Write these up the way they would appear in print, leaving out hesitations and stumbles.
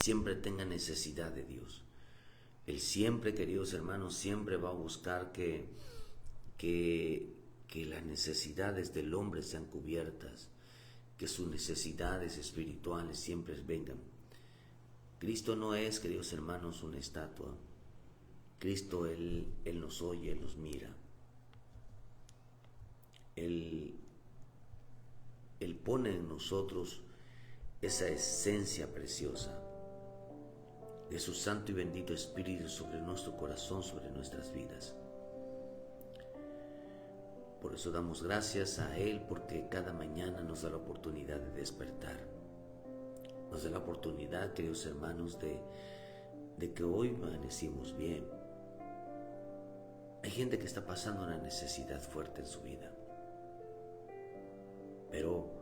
siempre tenga necesidad de Dios. Él siempre, queridos hermanos, siempre va a buscar que las necesidades del hombre sean cubiertas, que sus necesidades espirituales siempre vengan. Cristo no es, queridos hermanos, una estatua. Cristo, Él nos oye, Él nos mira. Él pone en nosotros esa esencia preciosa de su santo y bendito Espíritu sobre nuestro corazón, sobre nuestras vidas. Por eso damos gracias a Él, porque cada mañana nos da la oportunidad de despertar. Nos da la oportunidad, queridos hermanos, de que hoy amanecimos bien. Hay gente que está pasando una necesidad fuerte en su vida. Pero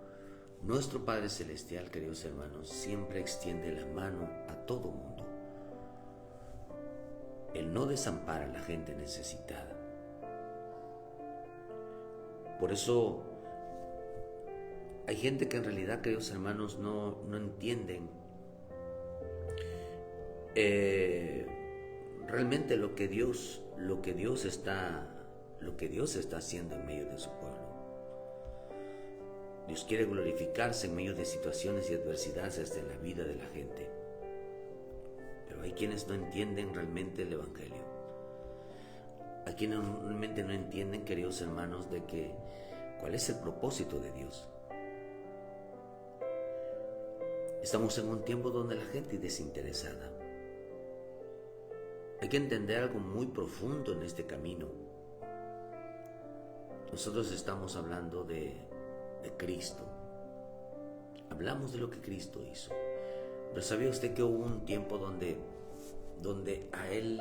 nuestro Padre Celestial, queridos hermanos, siempre extiende la mano a todo mundo. Él no desampara a la gente necesitada. Por eso hay gente que en realidad, queridos hermanos, no entienden realmente lo que Dios está haciendo en medio de su pueblo. Dios quiere glorificarse en medio de situaciones y adversidades en la vida de la gente. Pero hay quienes no entienden realmente el Evangelio. Hay quienes realmente no entienden, queridos hermanos, de que cuál es el propósito de Dios. Estamos en un tiempo donde la gente es desinteresada. Hay que entender algo muy profundo en este camino. Nosotros estamos hablando de Cristo. Hablamos de lo que Cristo hizo. Pero ¿sabía usted que hubo un tiempo donde a él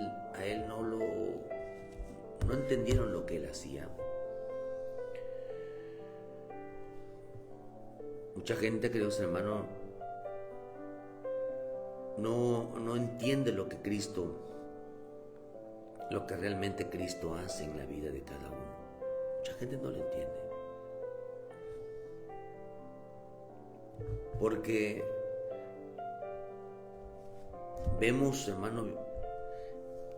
no entendieron lo que Él hacía? Mucha gente, queridos hermanos, no entiende lo que realmente Cristo hace en la vida de cada uno. Mucha gente no lo entiende. Porque vemos, hermano,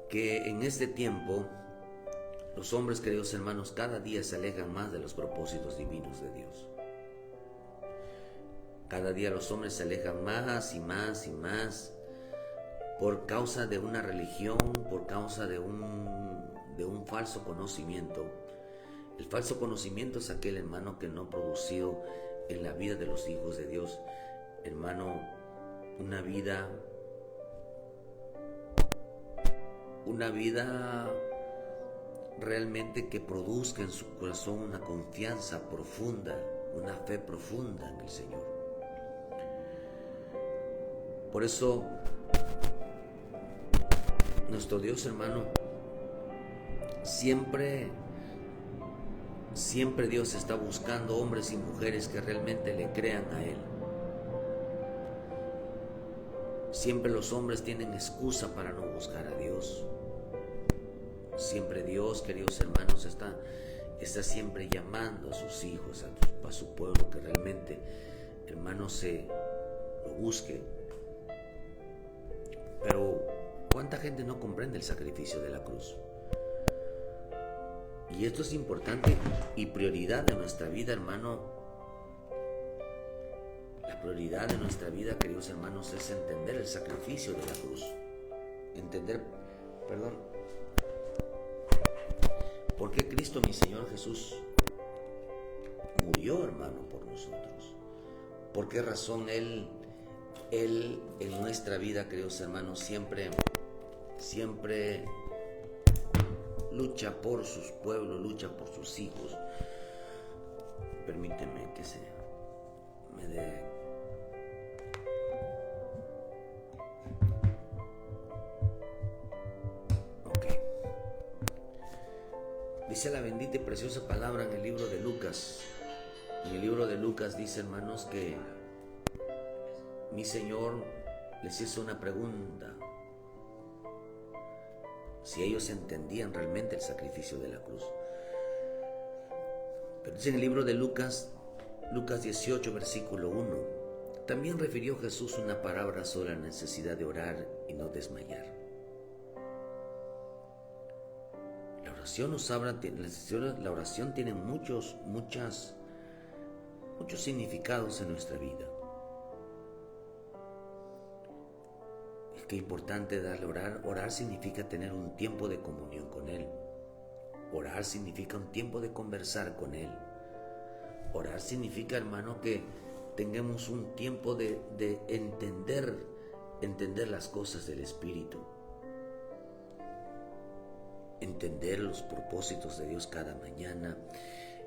que en este tiempo los hombres, queridos hermanos, cada día se alejan más de los propósitos divinos de Dios. Cada día los hombres se alejan más y más y más por causa de una religión, por causa de un falso conocimiento. El falso conocimiento es aquel, hermano, que no ha producido en la vida de los hijos de Dios, hermano, una vida realmente que produzca en su corazón una confianza profunda, una fe profunda en el Señor. Por eso, nuestro Dios, hermano, siempre Dios está buscando hombres y mujeres que realmente le crean a Él. Siempre los hombres tienen excusa para no buscar a Dios. Siempre Dios, queridos hermanos, está siempre llamando a sus hijos, a su pueblo, que realmente, hermanos, se lo busque. Pero ¿cuánta gente no comprende el sacrificio de la cruz? Y esto es importante y prioridad de nuestra vida, hermano. La prioridad de nuestra vida, queridos hermanos, es entender el sacrificio de la cruz. ¿Por qué Cristo, mi Señor Jesús, murió, hermano, por nosotros? ¿Por qué razón Él en nuestra vida, queridos hermanos, siempre lucha por sus pueblos, lucha por sus hijos? Permíteme que se me dé. Ok. Dice la bendita y preciosa palabra en el libro de Lucas. En el libro de Lucas dice, hermanos, que mi Señor les hizo una pregunta: si ellos entendían realmente el sacrificio de la cruz. Pero dice en el libro de Lucas 18, versículo 1, También refirió Jesús una palabra sobre la necesidad de orar y no desmayar. La oración tiene muchos significados en nuestra vida. Es que es importante darle orar. Orar significa tener un tiempo de comunión con Él. Orar significa un tiempo de conversar con Él. Orar significa, hermano, que tengamos un tiempo de entender las cosas del Espíritu. Entender los propósitos de Dios cada mañana,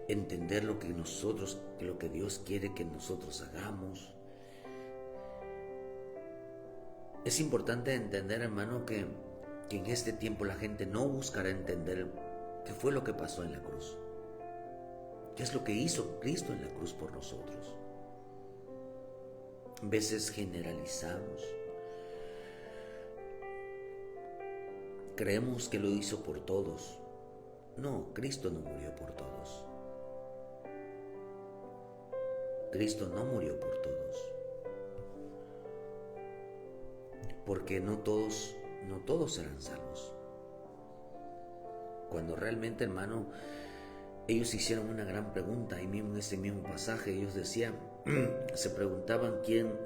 entender lo que Dios quiere que nosotros hagamos. Es importante entender, hermano, que en este tiempo la gente no buscará entender qué fue lo que pasó en la cruz, qué es lo que hizo Cristo en la cruz por nosotros. A veces generalizamos. Creemos que lo hizo por todos. No, Cristo no murió por todos. Cristo no murió por todos. Porque no todos serán salvos. Cuando realmente, hermano, ellos hicieron una gran pregunta, ahí mismo en ese mismo pasaje, ellos decían, se preguntaban quién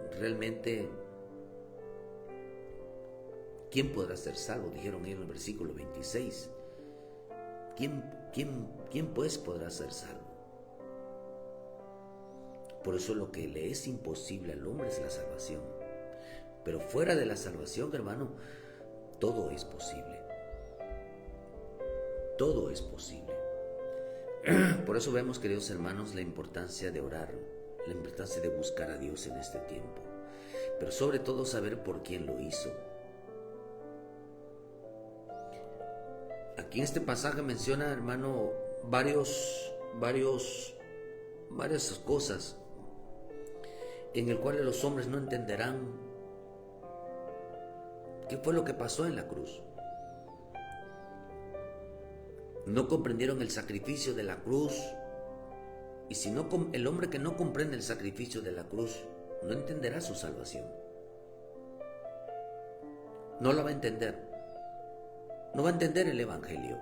podrá ser salvo, dijeron ellos en el versículo 26. ¿Quién pues podrá ser salvo? Por eso lo que le es imposible al hombre es la salvación. Pero fuera de la salvación, hermano, todo es posible. Todo es posible. Por eso vemos, queridos hermanos, la importancia de orar, la importancia de buscar a Dios en este tiempo. Pero sobre todo saber por quién lo hizo. Aquí en este pasaje menciona, hermano, varias cosas en el cual los hombres no entenderán qué fue lo que pasó en la cruz. No comprendieron el sacrificio de la cruz. Y si no, el hombre que no comprende el sacrificio de la cruz no entenderá su salvación. No la va a entender. No va a entender el Evangelio.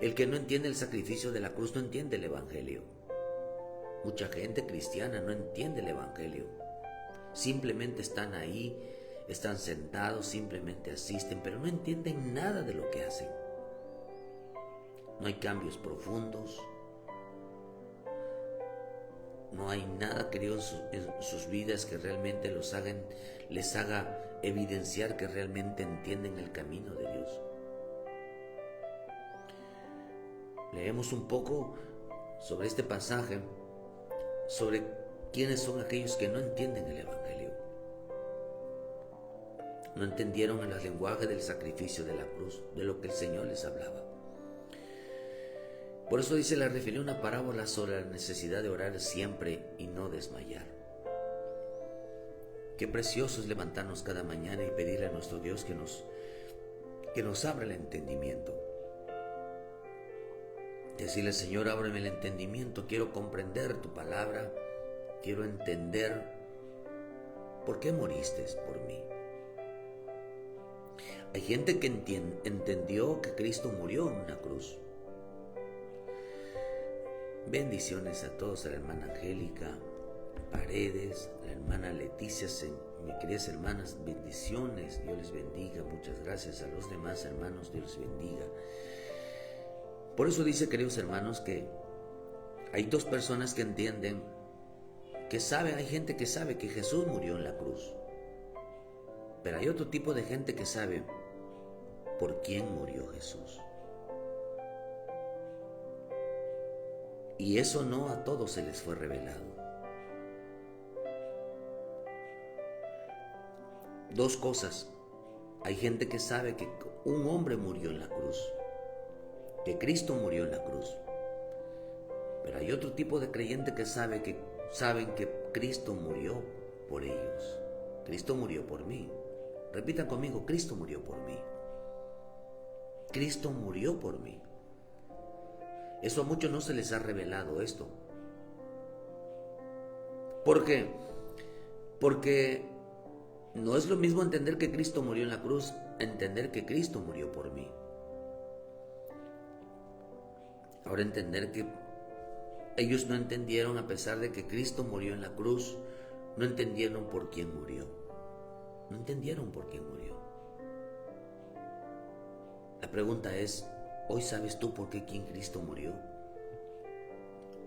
El que no entiende el sacrificio de la cruz no entiende el Evangelio. Mucha gente cristiana no entiende el Evangelio. Simplemente están ahí, están sentados, simplemente asisten, pero no entienden nada de lo que hacen. No hay cambios profundos. No hay nada, queridos, en sus vidas que realmente les haga evidenciar que realmente entienden el camino de Dios. Leemos un poco sobre este pasaje, sobre quiénes son aquellos que no entienden el Evangelio. No entendieron el lenguaje del sacrificio de la cruz, de lo que el Señor les hablaba. Por eso le refirió una parábola sobre la necesidad de orar siempre y no desmayar. Qué precioso es levantarnos cada mañana y pedirle a nuestro Dios que nos abra el entendimiento. Decirle, Señor, ábreme el entendimiento, quiero comprender tu palabra, quiero entender por qué moriste por mí. Hay gente que entendió que Cristo murió en una cruz. Bendiciones a todos, a la hermana Angélica Paredes, a la hermana Leticia, mis queridas hermanas, bendiciones, Dios les bendiga, muchas gracias a los demás hermanos, Dios les bendiga. Por eso dice, queridos hermanos, que hay dos personas que entienden, hay gente que sabe que Jesús murió en la cruz, pero hay otro tipo de gente que sabe por quién murió Jesús. Y eso no a todos se les fue revelado. Dos cosas. Hay gente que sabe que un hombre murió en la cruz, que Cristo murió en la cruz. Pero hay otro tipo de creyente que saben que Cristo murió por ellos. Cristo murió por mí. Repitan conmigo, Cristo murió por mí. Cristo murió por mí. Eso a muchos no se les ha revelado esto. Porque Porque no es lo mismo entender que Cristo murió en la cruz, entender que Cristo murió por mí. Ahora entender que ellos no entendieron, a pesar de que Cristo murió en la cruz, no entendieron por quién murió. No entendieron por quién murió. La pregunta es, ¿hoy sabes tú por qué quién Cristo murió?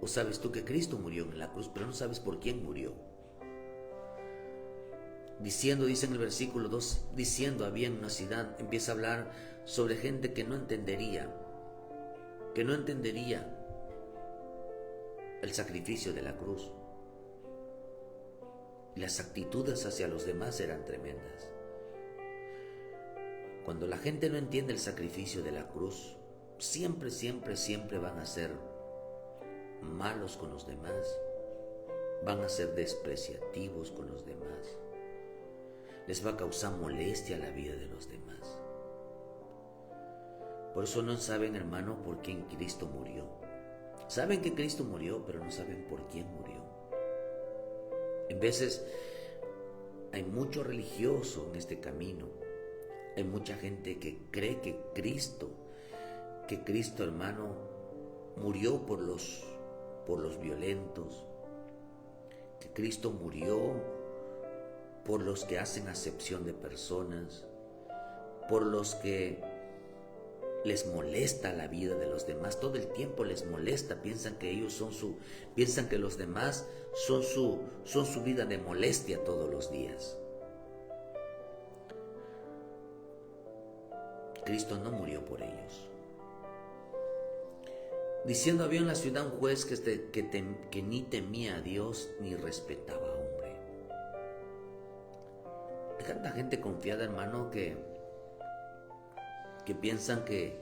¿O sabes tú que Cristo murió en la cruz, pero no sabes por quién murió? Diciendo, dice en el versículo 2, diciendo había en una ciudad, empieza a hablar sobre gente que no entendería el sacrificio de la cruz. Y las actitudes hacia los demás eran tremendas. Cuando la gente no entiende el sacrificio de la cruz, siempre van a ser malos con los demás, van a ser despreciativos con los demás, les va a causar molestia a la vida de los demás. Por eso no saben, hermano, por quién Cristo murió. Saben que Cristo murió, pero no saben por quién murió. En veces hay mucho religioso en este camino. Hay mucha gente que cree que Cristo, hermano, murió por los violentos, que Cristo murió por los que hacen acepción de personas, por los que les molesta la vida de los demás, todo el tiempo les molesta, piensan que los demás son su vida de molestia todos los días. Cristo no murió por ellos. Diciendo había en la ciudad un juez que ni temía a Dios ni respetaba a hombre. Hay tanta gente confiada, hermano, que piensan que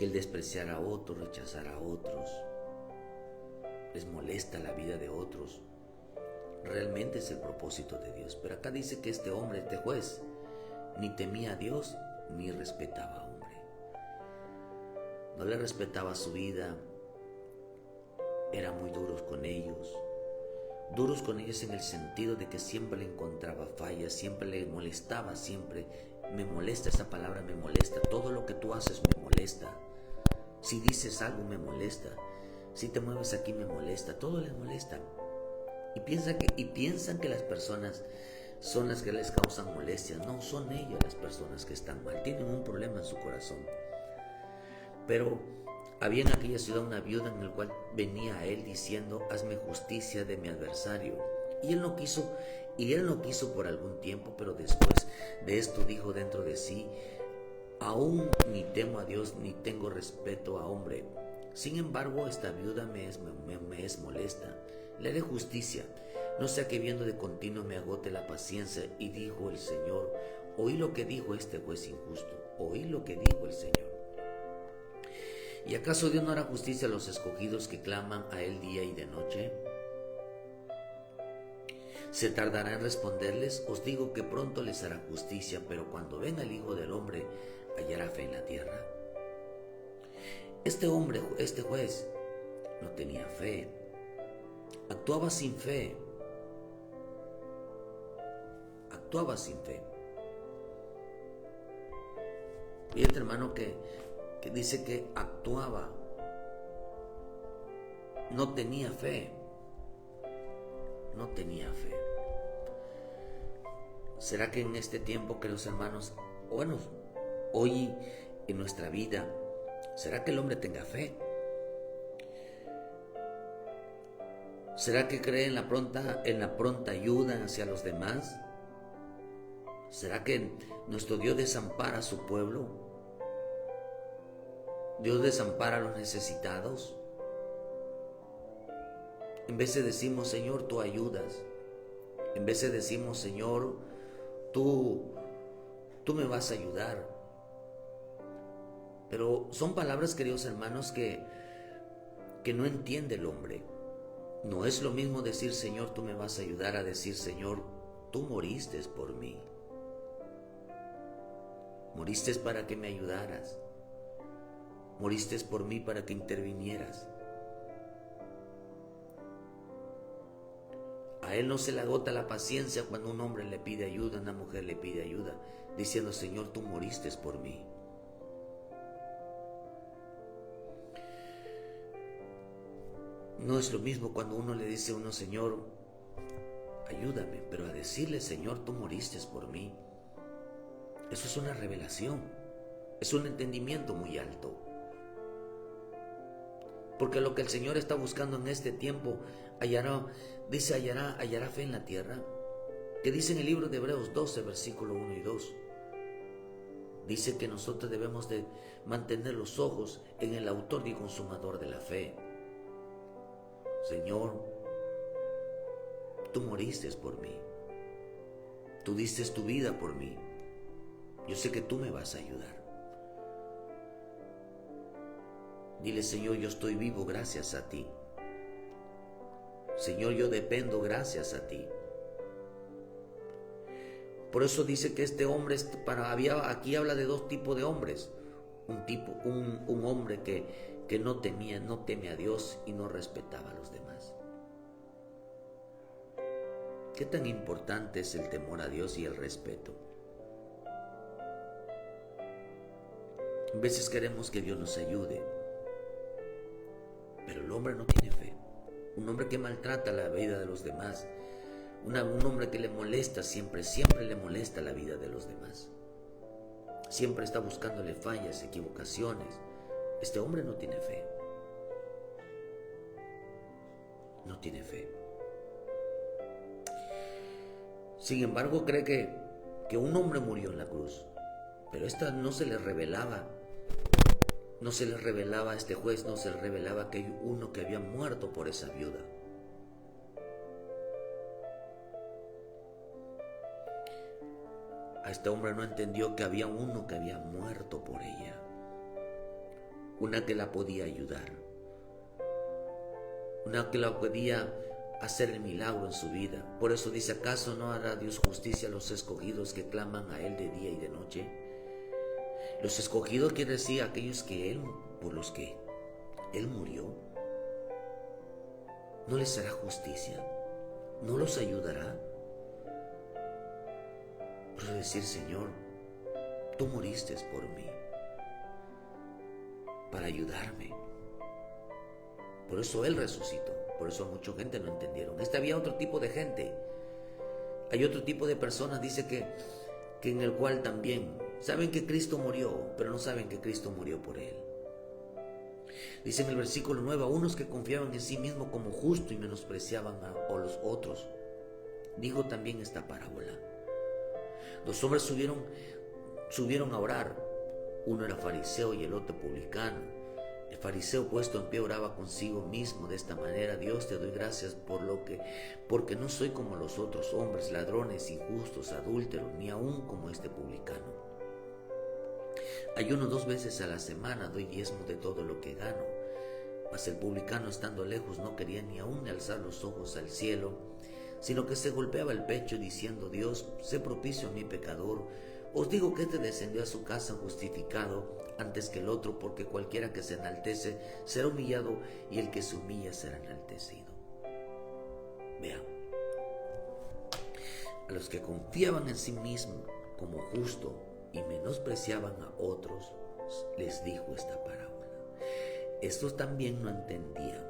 el despreciar a otros, rechazar a otros, les molesta la vida de otros. Realmente es el propósito de Dios. Pero acá dice que este hombre, este juez, ni temía a Dios ni respetaba a hombre. No le respetaba su vida. Era muy duros con ellos en el sentido de que siempre le encontraba fallas, siempre le molestaba, siempre me molesta, esa palabra me molesta, todo lo que tú haces me molesta, si dices algo me molesta, si te mueves aquí me molesta, todo les molesta. Y piensan que las personas son las que les causan molestias. No, son ellas las personas que están mal, tienen un problema en su corazón. Pero había en aquella ciudad una viuda en el cual venía a él diciendo, hazme justicia de mi adversario. Y él no quiso por algún tiempo, pero después de esto dijo dentro de sí, aún ni temo a Dios ni tengo respeto a hombre. Sin embargo, esta viuda me es molesta. Le haré justicia, no sea que viendo de continuo me agote la paciencia. Y dijo el Señor, oí lo que dijo este juez injusto, oí lo que dijo el Señor. ¿Y acaso Dios no hará justicia a los escogidos que claman a Él día y de noche? ¿Se tardará en responderles? Os digo que pronto les hará justicia, pero cuando venga el Hijo del Hombre, ¿hallará fe en la tierra? Este hombre, este juez, no tenía fe. Actuaba sin fe. Fíjate, hermano, que dice que actuaba, no tenía fe. ¿Será que en este tiempo, queridos hermanos, hoy en nuestra vida, será que el hombre tenga fe? ¿Será que cree en la pronta ayuda hacia los demás? ¿Será que nuestro Dios desampara a su pueblo? ¿Dios desampara a los necesitados? En vez de decimos, Señor, tú ayudas. En vez de decimos, Señor, tú me vas a ayudar. Pero son palabras, queridos hermanos, que no entiende el hombre. No es lo mismo decir, Señor, tú me vas a ayudar, a decir, Señor, tú moriste por mí. Moriste para que me ayudaras. Moriste por mí para que intervinieras. A él no se le agota la paciencia cuando un hombre le pide ayuda, una mujer le pide ayuda, diciendo, Señor, tú moriste por mí. No es lo mismo cuando uno le dice a uno, Señor, ayúdame, pero a decirle, Señor, tú moriste por mí, eso es una revelación, es un entendimiento muy alto. Porque lo que el Señor está buscando en este tiempo, hallará fe en la tierra. Que dice en el libro de Hebreos 12, versículo 1 y 2. Dice que nosotros debemos de mantener los ojos en el autor y consumador de la fe. Señor, tú moriste por mí. Tú diste tu vida por mí. Yo sé que tú me vas a ayudar. Dile, Señor, yo estoy vivo gracias a ti. Señor, yo dependo gracias a ti. Por eso dice que este hombre, aquí habla de dos tipos de hombres. Un hombre que no teme a Dios y no respetaba a los demás. ¿Qué tan importante es el temor a Dios y el respeto? A veces queremos que Dios nos ayude, pero el hombre no tiene fe. Un hombre que maltrata la vida de los demás, un hombre que le molesta siempre le molesta la vida de los demás. Siempre está buscándole fallas, equivocaciones. Este hombre no tiene fe. No tiene fe. Sin embargo, cree que un hombre murió en la cruz, pero esta no se le revelaba. No se le revelaba a este juez, no se le revelaba que hay uno que había muerto por esa viuda. A este hombre no entendió que había uno que había muerto por ella. Una que la podía ayudar. Una que la podía hacer el milagro en su vida. Por eso dice, ¿acaso no hará Dios justicia a los escogidos que claman a Él de día y de noche? Los escogidos quiere decir aquellos por los que Él murió. ¿No les hará justicia? ¿No los ayudará? Por eso decir, Señor, tú moriste por mí, para ayudarme. Por eso Él resucitó. Por eso mucha gente no entendieron. Había otro tipo de gente. Hay otro tipo de personas, dice que en el cual también saben que Cristo murió, pero no saben que Cristo murió por él. Dice en el versículo 9, a unos que confiaban en sí mismos como justo y menospreciaban a los otros. Dijo también esta parábola. Dos hombres subieron a orar. Uno era fariseo y el otro publicano. El fariseo puesto en pie oraba consigo mismo de esta manera: Dios, te doy gracias porque no soy como los otros hombres, ladrones, injustos, adúlteros, ni aún como este publicano. Ayuno 2 veces a la semana, doy diezmo de todo lo que gano. Mas el publicano, estando lejos, no quería ni aún alzar los ojos al cielo, sino que se golpeaba el pecho diciendo: Dios, sé propicio a mi pecador. Os digo que este descendió a su casa justificado antes que el otro, porque cualquiera que se enaltece será humillado, y el que se humilla será enaltecido. Vean, a los que confiaban en sí mismos como justo y menospreciaban a otros, les dijo esta parábola. Estos también no entendían.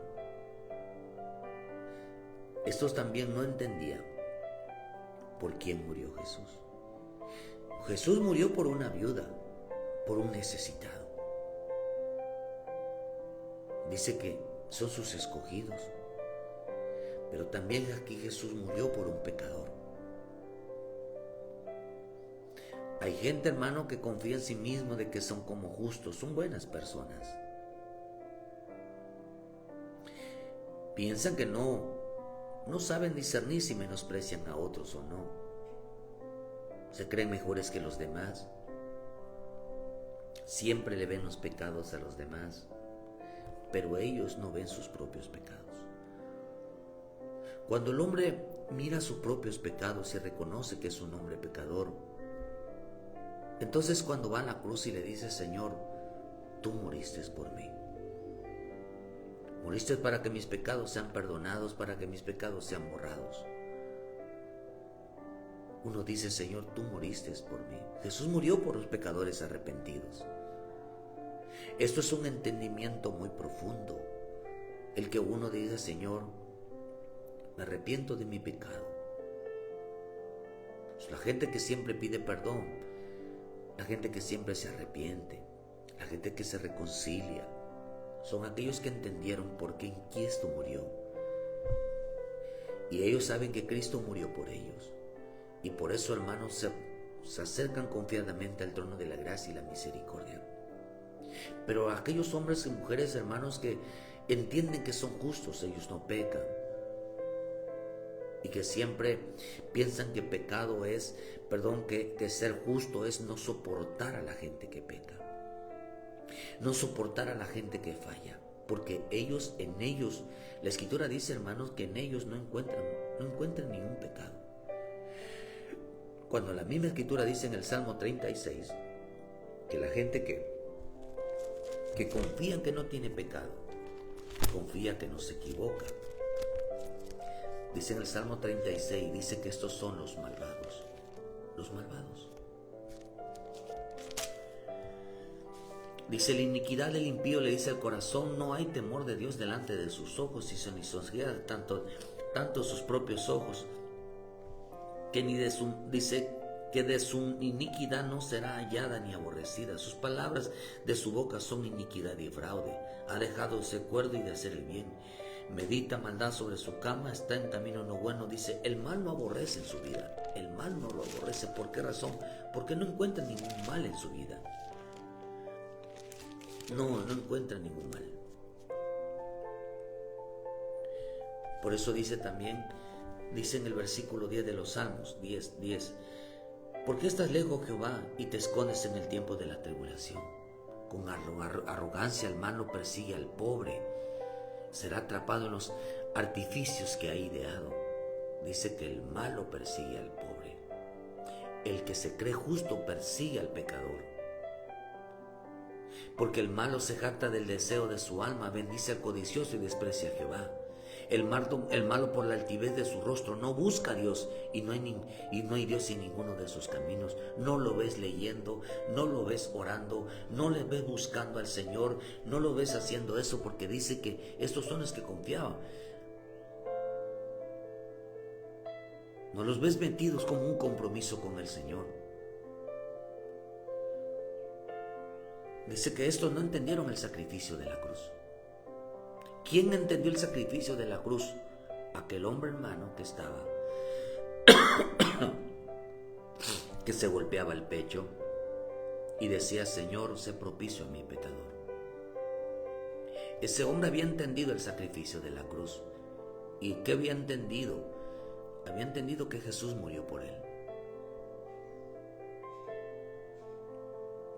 ¿Por quién murió Jesús? Jesús murió por una viuda, por un necesitado. Dice que son sus escogidos, pero también aquí Jesús murió por un pecador. Hay gente, hermano, que confía en sí mismo de que son como justos, son buenas personas. Piensan que no saben discernir si menosprecian a otros o no. Se creen mejores que los demás. Siempre le ven los pecados a los demás, pero ellos no ven sus propios pecados. Cuando el hombre mira sus propios pecados y reconoce que es un hombre pecador, entonces cuando va a la cruz y le dice: Señor, tú moriste por mí. Moriste para que mis pecados sean perdonados, para que mis pecados sean borrados. uno dice, Señor, tú moriste por mí. Jesús murió por los pecadores arrepentidos. Esto es un entendimiento muy profundo, el que uno diga, Señor, me arrepiento de mi pecado. La gente que siempre pide perdón, la gente que siempre se arrepiente, la gente que se reconcilia, son aquellos que entendieron por qué Cristo murió. Y ellos saben que Cristo murió por ellos. Y por eso, hermanos, se acercan confiadamente al trono de la gracia y la misericordia. Pero aquellos hombres y mujeres, hermanos, que entienden que son justos, ellos no pecan. Y que siempre piensan que pecado es, que ser justo es no soportar a la gente que peca. No soportar a la gente que falla. Porque en ellos, la Escritura dice, hermanos, que en ellos no encuentran ningún pecado. Cuando la misma Escritura dice en el Salmo 36, que la gente que confía en que no tiene pecado, confía que no se equivoca. Dice en el Salmo 36, dice que estos son los malvados. Los malvados. Dice, la iniquidad del impío le dice al corazón, no hay temor de Dios delante de sus ojos, y se lisonjea tanto sus propios ojos, que dice que de su iniquidad no será hallada ni aborrecida. Sus palabras de su boca son iniquidad y fraude. Ha dejado de ser cuerdo y de hacer el bien. Medita maldad sobre su cama, está en camino no bueno. Dice, el mal no aborrece en su vida. El mal no lo aborrece. ¿Por qué razón? Porque no encuentra ningún mal en su vida. No encuentra ningún mal. Por eso dice en el versículo 10 de los Salmos, 10. ¿Por qué estás lejos, Jehová, y te escondes en el tiempo de la tribulación? Con arrogancia el malo persigue al pobre. Será atrapado en los artificios que ha ideado. Dice que el malo persigue al pobre. El que se cree justo persigue al pecador. Porque el malo se jacta del deseo de su alma, bendice al codicioso y desprecia a Jehová. El malo por la altivez de su rostro no busca a Dios, y no hay Dios en ninguno de sus caminos. No lo ves leyendo, no lo ves orando, no le ves buscando al Señor, no lo ves haciendo eso, porque dice que estos son los que confiaban. No los ves metidos con un compromiso con el Señor. Dice que estos no entendieron el sacrificio de la cruz. ¿Quién entendió el sacrificio de la cruz? Aquel hombre hermano que estaba, que se golpeaba el pecho y decía, Señor, sé propicio a mi pecador. Ese hombre había entendido el sacrificio de la cruz. ¿Y qué había entendido? Había entendido que Jesús murió por él.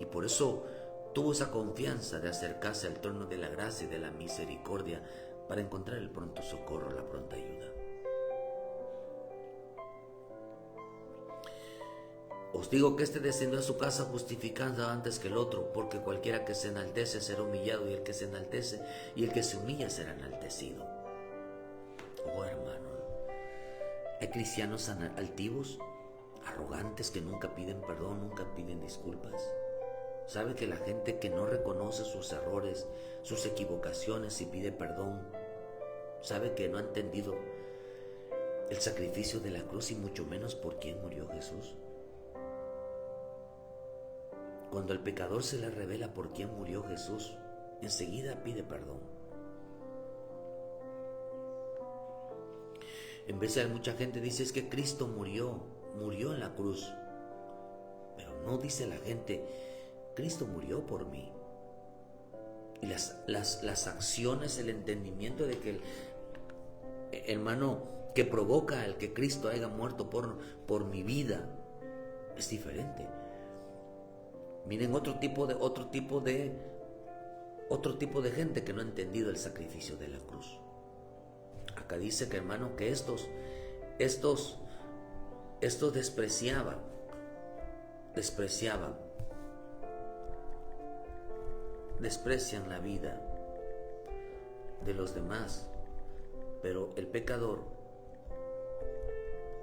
Y por eso tuvo esa confianza de acercarse al trono de la gracia y de la misericordia para encontrar el pronto socorro, la pronta ayuda. Os digo que este descendió a su casa justificando antes que el otro, porque cualquiera que se enaltece será humillado, y el que se enaltece y el que se humilla será enaltecido. Oh, hermano, hay cristianos altivos, arrogantes, que nunca piden perdón, nunca piden disculpas. Sabe que la gente que no reconoce sus errores, sus equivocaciones y pide perdón, sabe que no ha entendido el sacrificio de la cruz y mucho menos por quién murió Jesús. Cuando el pecador se le revela por quién murió Jesús, enseguida pide perdón. En vez de mucha gente dice, es que Cristo murió en la cruz. Pero no dice la gente, Cristo murió por mí. Y las acciones, el entendimiento de que el hermano que provoca el que Cristo haya muerto por mi vida es diferente. Miren otro tipo de gente que no ha entendido el sacrificio de la cruz. Acá dice que, hermano, que estos desprecian la vida de los demás, pero el pecador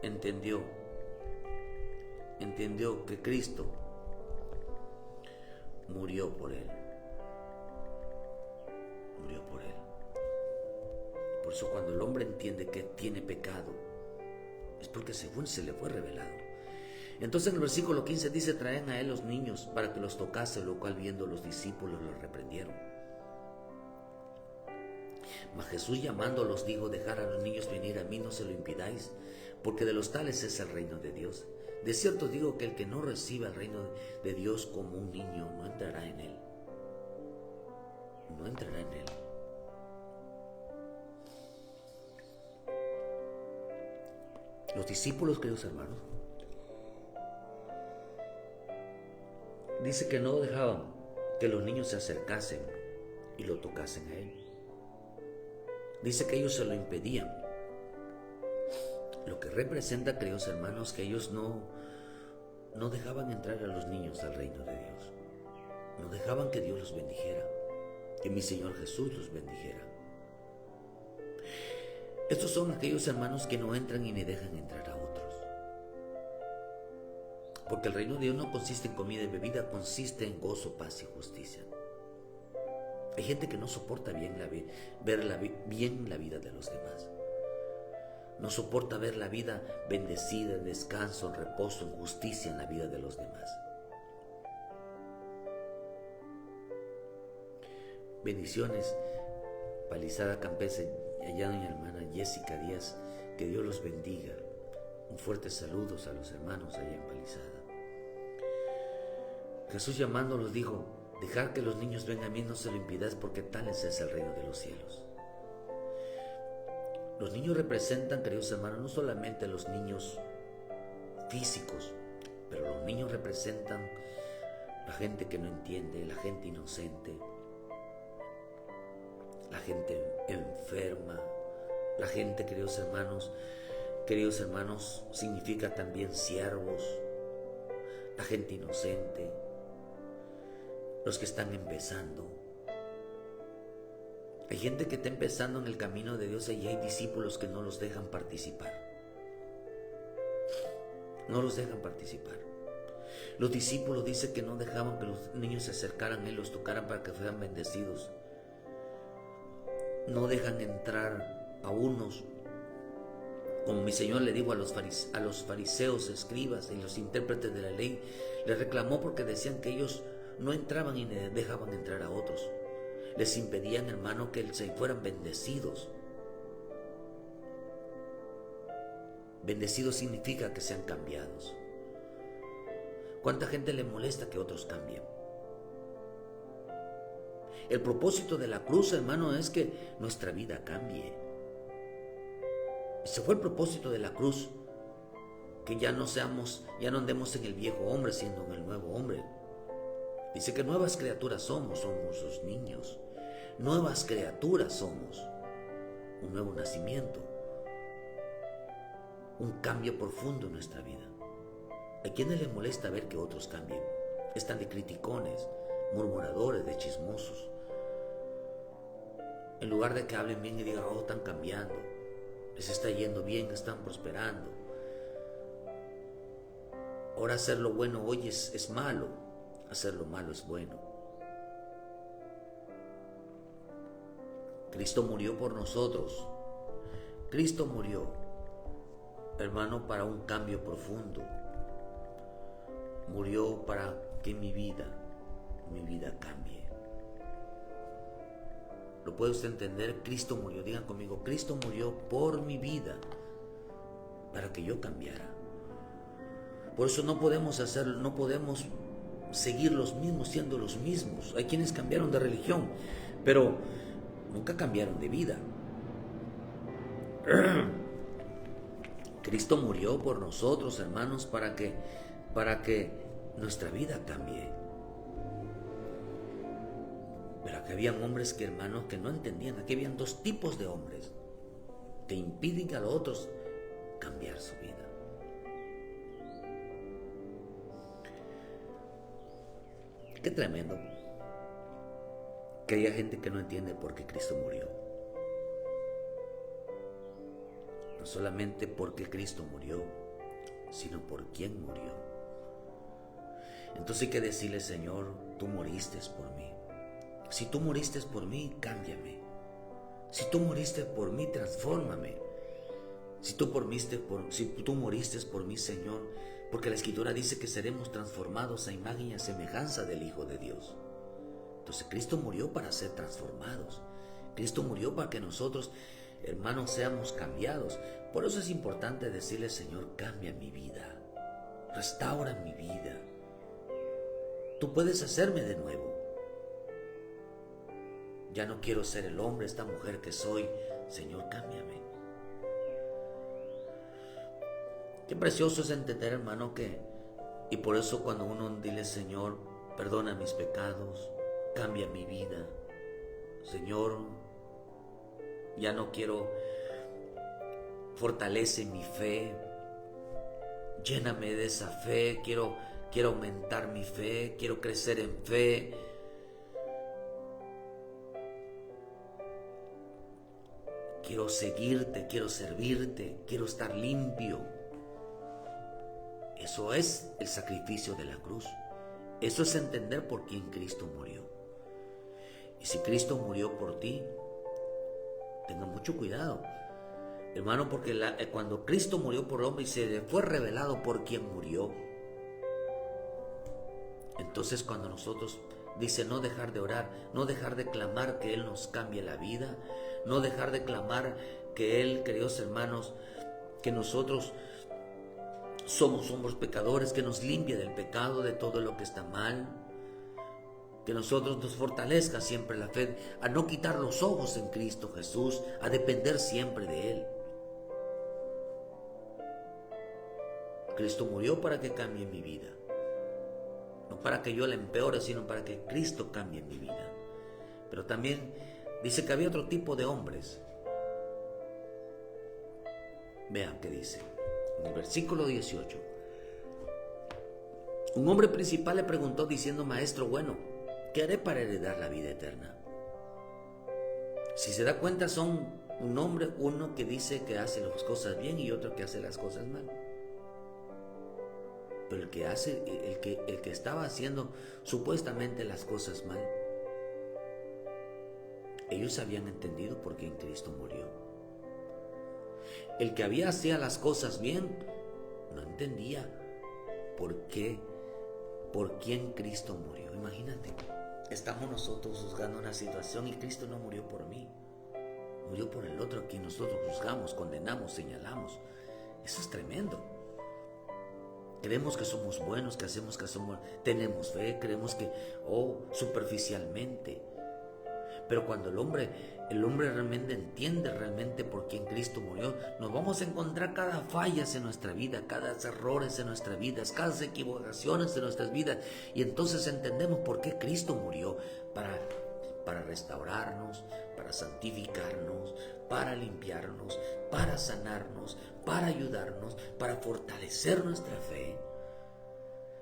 entendió entendió que Cristo murió por él. Murió por él. Por eso cuando el hombre entiende que tiene pecado, es porque según se le fue revelado. Entonces en el versículo 15 dice: traen a él los niños para que los tocase, lo cual viendo los discípulos los reprendieron. Mas Jesús llamándolos dijo: dejad a los niños venir a mí, no se lo impidáis, porque de los tales es el reino de Dios. De cierto digo que el que no reciba el reino de Dios como un niño, no entrará en él. No entrará en él. Los discípulos, queridos hermanos, dice que no dejaban que los niños se acercasen y lo tocasen a él. Dice que ellos se lo impedían. Lo que representa, queridos hermanos, que ellos no dejaban entrar a los niños al reino de Dios. No dejaban que Dios los bendijera, que mi Señor Jesús los bendijera. Estos son aquellos hermanos que no entran y ni dejan entrar a otros. Porque el reino de Dios no consiste en comida y bebida, consiste en gozo, paz y justicia. Hay gente que no soporta ver bien la vida de los demás. No soporta ver la vida bendecida, en descanso, en reposo, en justicia en la vida de los demás. Bendiciones, Palizada Campese, allá doña hermana Jessica Díaz, que Dios los bendiga. Un fuerte saludos a los hermanos allá en Palizada. Jesús llamándolos dijo: dejad que los niños vengan a mí, no se lo impidáis, porque tales es el reino de los cielos. Los niños representan, queridos hermanos, no solamente los niños físicos, pero los niños representan la gente que no entiende, la gente inocente, la gente enferma, la gente, queridos hermanos, significa también siervos, la gente inocente, los que están empezando. Hay gente que está empezando en el camino de Dios y hay discípulos que no los dejan participar. No los dejan participar. Los discípulos dicen que no dejaban que los niños se acercaran a él, los tocaran para que fueran bendecidos. No dejan entrar a unos, como mi Señor le dijo a los fariseos, escribas y los intérpretes de la ley, les reclamó porque decían que ellos no entraban y dejaban entrar a otros. Les impedían, hermano, que se fueran bendecidos. Bendecidos significa que sean cambiados. ¿Cuánta gente le molesta que otros cambien? El propósito de la cruz, hermano, es que nuestra vida cambie. Ese fue el propósito de la cruz, que ya no andemos en el viejo hombre, sino en el nuevo hombre. Dice que nuevas criaturas somos sus niños. Nuevas criaturas somos. Un nuevo nacimiento. Un cambio profundo en nuestra vida. ¿A quiénes les molesta ver que otros cambien? Están de criticones, murmuradores, de chismosos. En lugar de que hablen bien y digan: oh, están cambiando, les está yendo bien, están prosperando. Ahora hacer lo bueno hoy es malo, hacer lo malo es bueno. Cristo murió por nosotros. Cristo murió, hermano, para un cambio profundo. Murió para que mi vida cambie. ¿Lo puede usted entender? Cristo murió, digan conmigo: Cristo murió por mi vida, para que yo cambiara. Por eso no podemos seguir los mismos siendo los mismos. Hay quienes cambiaron de religión, pero nunca cambiaron de vida. Cristo murió por nosotros, hermanos, para que nuestra vida cambie. Pero aquí habían hombres hermanos, que no entendían. Aquí habían dos tipos de hombres que impiden a los otros cambiar su vida. Qué tremendo que haya gente que no entiende por qué Cristo murió. No solamente porque Cristo murió, sino por quién murió. Entonces hay que decirle, Señor, tú moriste por mí. Si tú moriste por mí, cámbiame. Si tú moriste por mí, transfórmame. Si tú moriste por mí, Señor, porque la Escritura dice que seremos transformados a imagen y a semejanza del Hijo de Dios. Entonces Cristo murió para ser transformados. Cristo murió para que nosotros, hermanos, seamos cambiados. Por eso es importante decirle, Señor, cambia mi vida, restaura mi vida. Tú puedes hacerme de nuevo. Ya no quiero ser el hombre, esta mujer que soy. Señor, cámbiame. Qué precioso es entender, hermano, y por eso cuando uno dile, Señor, perdona mis pecados, cambia mi vida. Señor, ya no quiero, fortalece mi fe, lléname de esa fe, quiero aumentar mi fe, quiero crecer en fe. Quiero seguirte, quiero servirte, quiero estar limpio. Eso es el sacrificio de la cruz. Eso es entender por quién Cristo murió. Y si Cristo murió por ti, tenga mucho cuidado, hermano, porque cuando Cristo murió por el hombre y se le fue revelado por quién murió, entonces cuando nosotros dice no dejar de orar, no dejar de clamar que Él nos cambie la vida, no dejar de clamar que Él, queridos hermanos, que nosotros somos hombres pecadores, que nos limpie del pecado, de todo lo que está mal, que nosotros nos fortalezca siempre la fe, a no quitar los ojos en Cristo Jesús, a depender siempre de Él. Cristo murió para que cambie mi vida, no para que yo la empeore, sino para que Cristo cambie mi vida. Pero también dice que había otro tipo de hombres. Vean qué dice en el versículo 18. Un hombre principal le preguntó diciendo, Maestro bueno, ¿qué haré para heredar la vida eterna? Si se da cuenta, son uno que dice que hace las cosas bien y otro que hace las cosas mal. Pero el que estaba haciendo supuestamente las cosas mal, ellos habían entendido por qué Cristo murió. El que hacía las cosas bien no entendía por quién Cristo murió. Imagínate, estamos nosotros juzgando una situación y Cristo no murió por mí, murió por el otro a quien nosotros juzgamos, condenamos, señalamos. Eso es tremendo. Creemos que somos buenos, tenemos fe, creemos que, superficialmente. Pero cuando el hombre realmente entiende realmente por quién Cristo murió, nos vamos a encontrar cada fallas en nuestra vida, cada errores en nuestra vida, cada equivocaciones en nuestras vidas. Y entonces entendemos por qué Cristo murió, para restaurarnos, para santificarnos, para limpiarnos, para sanarnos, para ayudarnos, para fortalecer nuestra fe.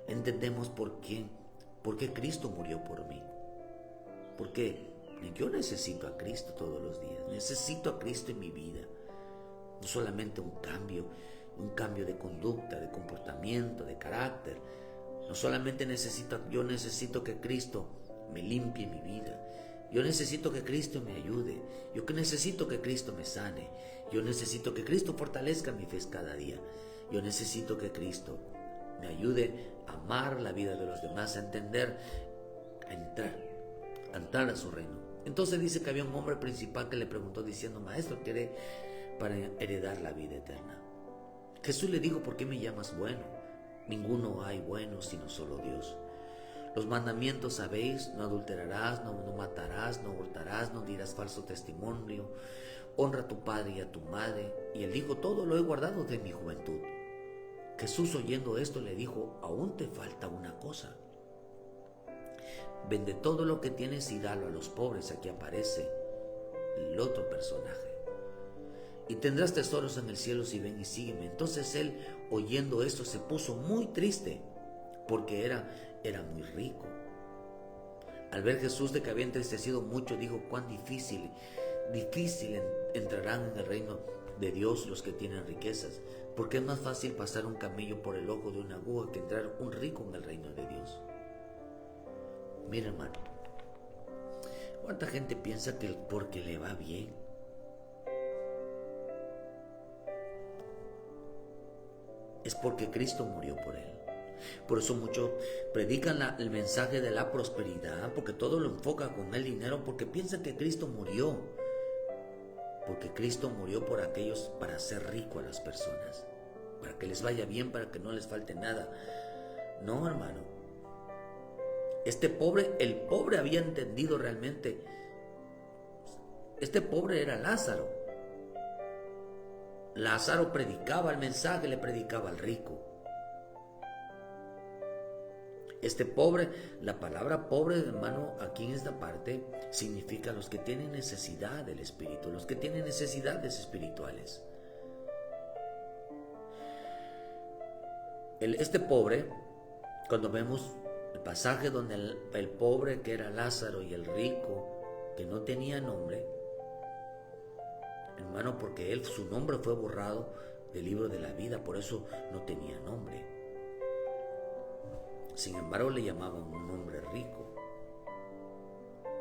Entendemos por qué Cristo murió por mí. Porque yo necesito a Cristo todos los días, necesito a Cristo en mi vida. No solamente un cambio de conducta, de comportamiento, de carácter. No solamente yo necesito que Cristo me limpie mi vida. Yo necesito que Cristo me ayude. Yo necesito que Cristo me sane. Yo necesito que Cristo fortalezca mi fe cada día. Yo necesito que Cristo me ayude a amar la vida de los demás, a entender, a entrar a su reino. Entonces dice que había un hombre principal que le preguntó diciendo, Maestro, ¿qué haré para heredar la vida eterna? Jesús le dijo, ¿por qué me llamas bueno? Ninguno hay bueno sino solo Dios. Los mandamientos sabéis: no adulterarás, no matarás, no hurtarás, no dirás falso testimonio, honra a tu padre y a tu madre. Y él dijo, todo lo he guardado de mi juventud. Jesús, oyendo esto, le dijo, aún te falta una cosa. Vende todo lo que tienes y dalo a los pobres. Aquí aparece el otro personaje. Y tendrás tesoros en el cielo si ven y sígueme. Entonces él, oyendo esto, se puso muy triste, porque era muy rico. Al ver Jesús de que había entristecido mucho, dijo, cuán difícil entrarán en el reino de Dios los que tienen riquezas. Porque es más fácil pasar un camello por el ojo de una aguja que entrar un rico en el reino de Dios. Mira, hermano, ¿cuánta gente piensa que porque le va bien? Es porque Cristo murió por él. Por eso muchos predican el mensaje de la prosperidad, porque todo lo enfoca con el dinero, porque piensan que Cristo murió. Porque Cristo murió por aquellos, para hacer rico a las personas, para que les vaya bien, para que no les falte nada. No, hermano. El pobre había entendido realmente. Este pobre era Lázaro. Lázaro predicaba el mensaje, le predicaba al rico. Este pobre, la palabra pobre, hermano, aquí en esta parte significa los que tienen necesidad del Espíritu, los que tienen necesidades espirituales. Este pobre, cuando vemos el pasaje donde el pobre que era Lázaro y el rico que no tenía nombre, hermano, porque su nombre fue borrado del libro de la vida, por eso no tenía nombre. Sin embargo, le llamaban un hombre rico,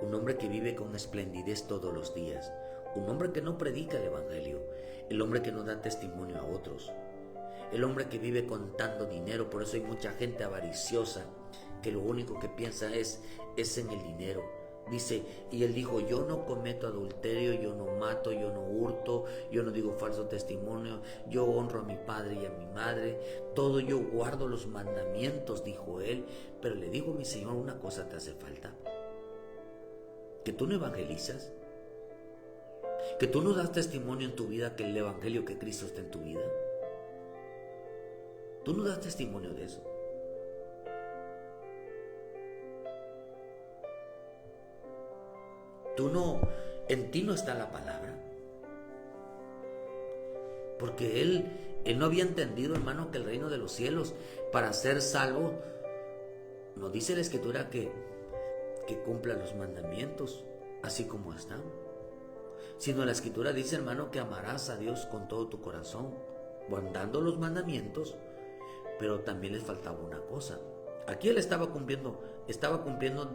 un hombre que vive con esplendidez todos los días, un hombre que no predica el evangelio, el hombre que no da testimonio a otros, el hombre que vive contando dinero. Por eso hay mucha gente avariciosa que lo único que piensa es en el dinero. Dice, y él dijo, yo no cometo adulterio, yo no mato, yo no hurto, yo no digo falso testimonio, yo honro a mi padre y a mi madre, todo yo guardo los mandamientos, dijo él. Pero le digo, mi Señor, una cosa te hace falta, que tú no evangelizas, que tú no das testimonio en tu vida que el evangelio, que Cristo está en tu vida. Tú no das testimonio de eso. En ti no está la palabra. Porque él no había entendido, hermano, que el reino de los cielos, para ser salvo, no dice la Escritura que cumpla los mandamientos, así como están. Sino la Escritura dice, hermano, que amarás a Dios con todo tu corazón, guardando los mandamientos, pero también les faltaba una cosa. Aquí él estaba cumpliendo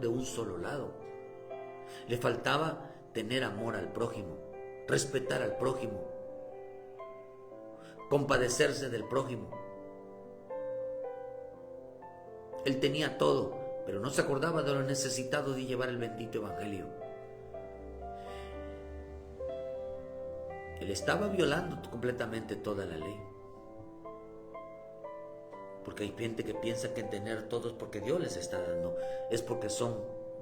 de un solo lado. Le faltaba tener amor al prójimo, respetar al prójimo, compadecerse del prójimo. Él tenía todo, pero no se acordaba de lo necesitado de llevar el bendito evangelio. Él estaba violando completamente toda la ley. Porque hay gente que piensa que tener todo es porque Dios les está dando, es porque son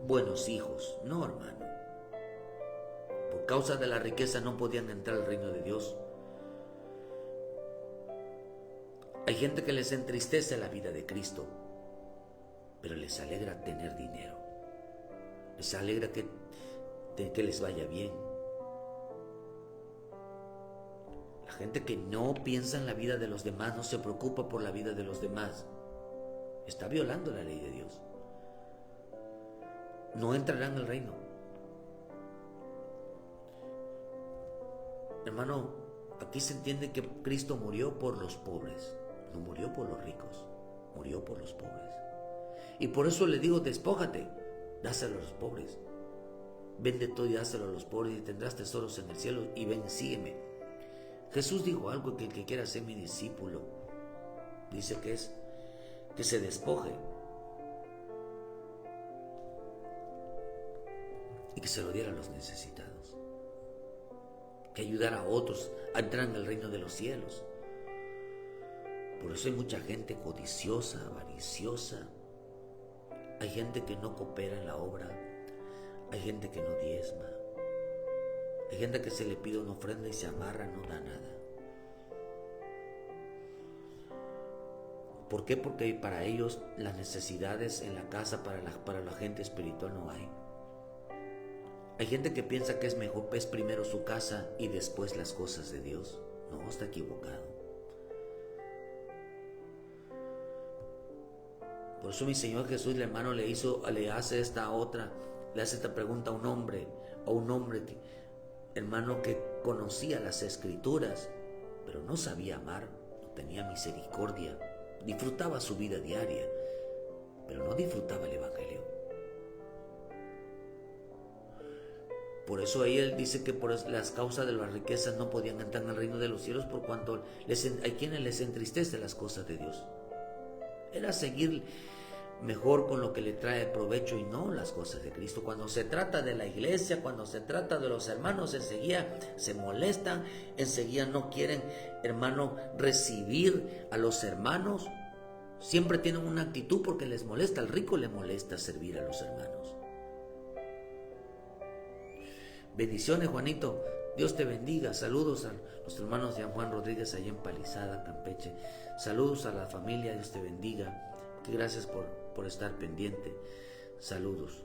buenos hijos. No, hermano. Por causa de la riqueza no podían entrar al reino de Dios. Hay gente que les entristece la vida de Cristo, pero les alegra tener dinero. Les alegra que les vaya bien. La gente que no piensa en la vida de los demás, no se preocupa por la vida de los demás, está violando la ley de Dios. No entrarán al reino. Hermano, aquí se entiende que Cristo murió por los pobres, no murió por los ricos, murió por los pobres. Y por eso le digo, despójate, dáselo a los pobres. Vende todo y dáselo a los pobres y tendrás tesoros en el cielo, y ven, sígueme. Jesús dijo algo, que el que quiera ser mi discípulo, dice que se despoje y que se lo diera a los necesitados, que ayudara a otros a entrar en el reino de los cielos. Por eso hay mucha gente codiciosa, avariciosa. Hay gente que no coopera en la obra. Hay gente que no diezma. Hay gente que se le pide una ofrenda y se amarra, no da nada. ¿Por qué? Porque para ellos las necesidades en la casa, para la gente espiritual, no hay. Hay gente que piensa que es mejor, es primero su casa y después las cosas de Dios. No, está equivocado. Por eso mi Señor Jesús, el hermano, le hace esta pregunta a un hombre, hermano, que conocía las Escrituras, pero no sabía amar, tenía misericordia, disfrutaba su vida diaria, pero no disfrutaba el Evangelio. Por eso ahí él dice que por las causas de las riquezas no podían entrar en el reino de los cielos, por cuanto hay quienes les entristece las cosas de Dios. Era seguir mejor con lo que le trae provecho y no las cosas de Cristo. Cuando se trata de la iglesia, cuando se trata de los hermanos, enseguida se molestan, enseguida no quieren, hermano, recibir a los hermanos. Siempre tienen una actitud porque les molesta, al rico le molesta servir a los hermanos. Bendiciones, Juanito. Dios te bendiga. Saludos a los hermanos de Juan Rodríguez allá en Palizada, Campeche. Saludos a la familia. Dios te bendiga. Gracias por estar pendiente. Saludos.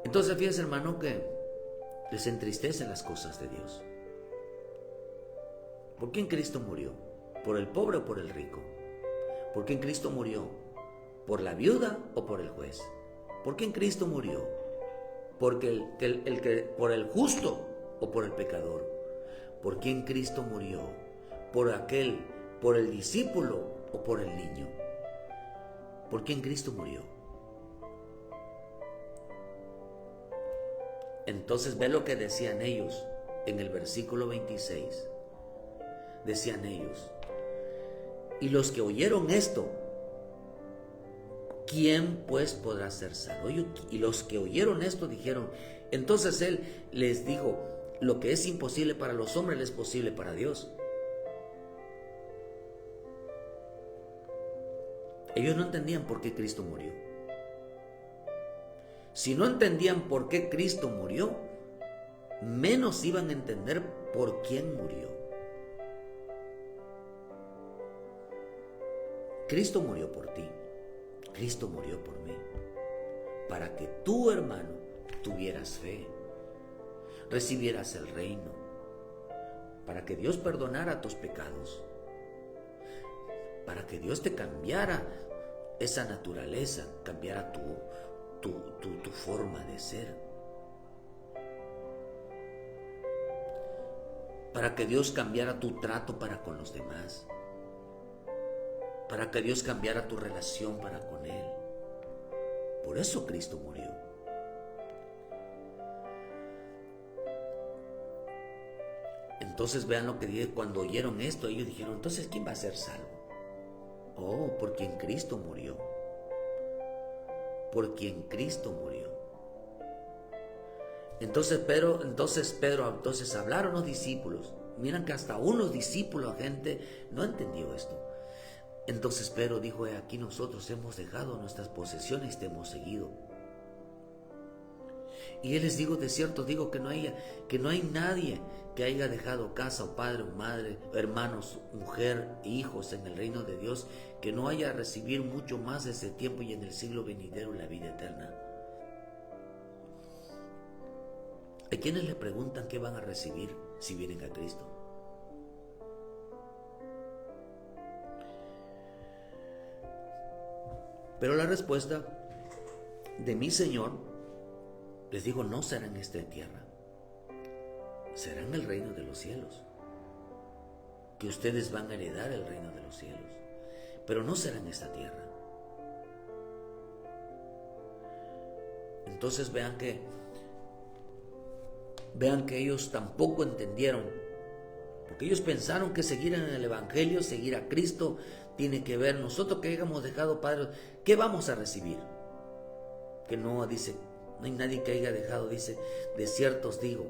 Entonces, fíjese, hermano, que les entristecen las cosas de Dios. ¿Por quién Cristo murió? ¿Por el pobre o por el rico? ¿Por quién Cristo murió? ¿Por la viuda o por el juez? ¿Por quién Cristo murió? Porque ¿por el justo o por el pecador? ¿Por quién Cristo murió? ¿Por el discípulo o por el niño? ¿Por quién Cristo murió? Entonces ve lo que decían ellos en el versículo 26. Decían ellos: y los que oyeron esto, ¿quién pues podrá ser salvo? Y los que oyeron esto dijeron, entonces él les dijo, lo que es imposible para los hombres es posible para Dios. Ellos no entendían por qué Cristo murió. Si no entendían por qué Cristo murió, menos iban a entender por quién murió. Cristo murió por ti. Cristo murió por mí. Para que tú, hermano, tuvieras fe, recibieras el reino, para que Dios perdonara tus pecados, para que Dios te cambiara esa naturaleza, cambiara tu forma de ser, para que Dios cambiara tu trato para con los demás, para que Dios cambiara tu relación para con Él. Por eso Cristo murió. Entonces vean lo que dije, cuando oyeron esto, ellos dijeron, entonces ¿quién va a ser salvo? Oh, por quien Cristo murió. Por quien Cristo murió. Entonces hablaron los discípulos. Miran que hasta unos discípulos, gente, no entendió esto. Entonces Pedro dijo, aquí nosotros hemos dejado nuestras posesiones y te hemos seguido. Y él les digo, de cierto digo que no hay nadie que haya dejado casa o padre o madre, hermanos, mujer, hijos en el reino de Dios, que no haya recibido mucho más de ese tiempo y en el siglo venidero la vida eterna. Hay quienes le preguntan qué van a recibir si vienen a Cristo. Pero la respuesta de mi Señor les digo, no será en esta tierra, será en el reino de los cielos, que ustedes van a heredar el reino de los cielos, pero no será en esta tierra. Entonces vean que ellos tampoco entendieron, porque ellos pensaron que seguir en el Evangelio, seguir a Cristo, tiene que ver, nosotros que hayamos dejado, Padre, ¿qué vamos a recibir? Que no, dice, no hay nadie que haya dejado, dice, de cierto os digo,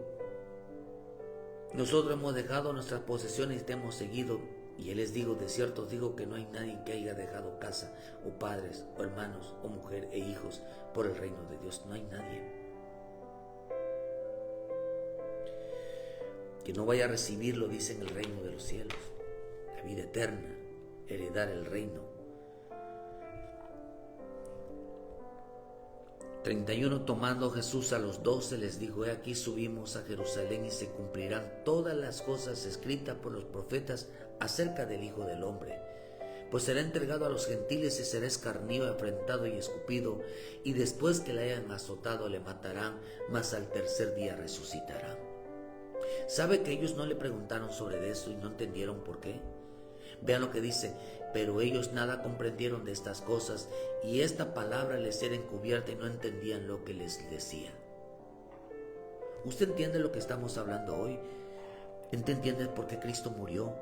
nosotros hemos dejado nuestras posesiones y te hemos seguido, y Él les digo, de cierto os digo que no hay nadie que haya dejado casa, o padres, o hermanos, o mujer, e hijos, por el reino de Dios, no hay nadie que no vaya a recibirlo, dice, en el reino de los cielos, la vida eterna, heredar el reino. 31. Tomando Jesús a los 12 les dijo, he aquí subimos a Jerusalén y se cumplirán todas las cosas escritas por los profetas acerca del Hijo del Hombre. Pues será entregado a los gentiles y será escarnido, afrentado y escupido, y después que le hayan azotado le matarán, mas al tercer día resucitará. ¿Sabe que ellos no le preguntaron sobre eso y no entendieron por qué? Vean lo que dice: pero ellos nada comprendieron de estas cosas, y esta palabra les era encubierta y no entendían lo que les decía. ¿Usted entiende lo que estamos hablando hoy? ¿Entiendes por qué Cristo murió?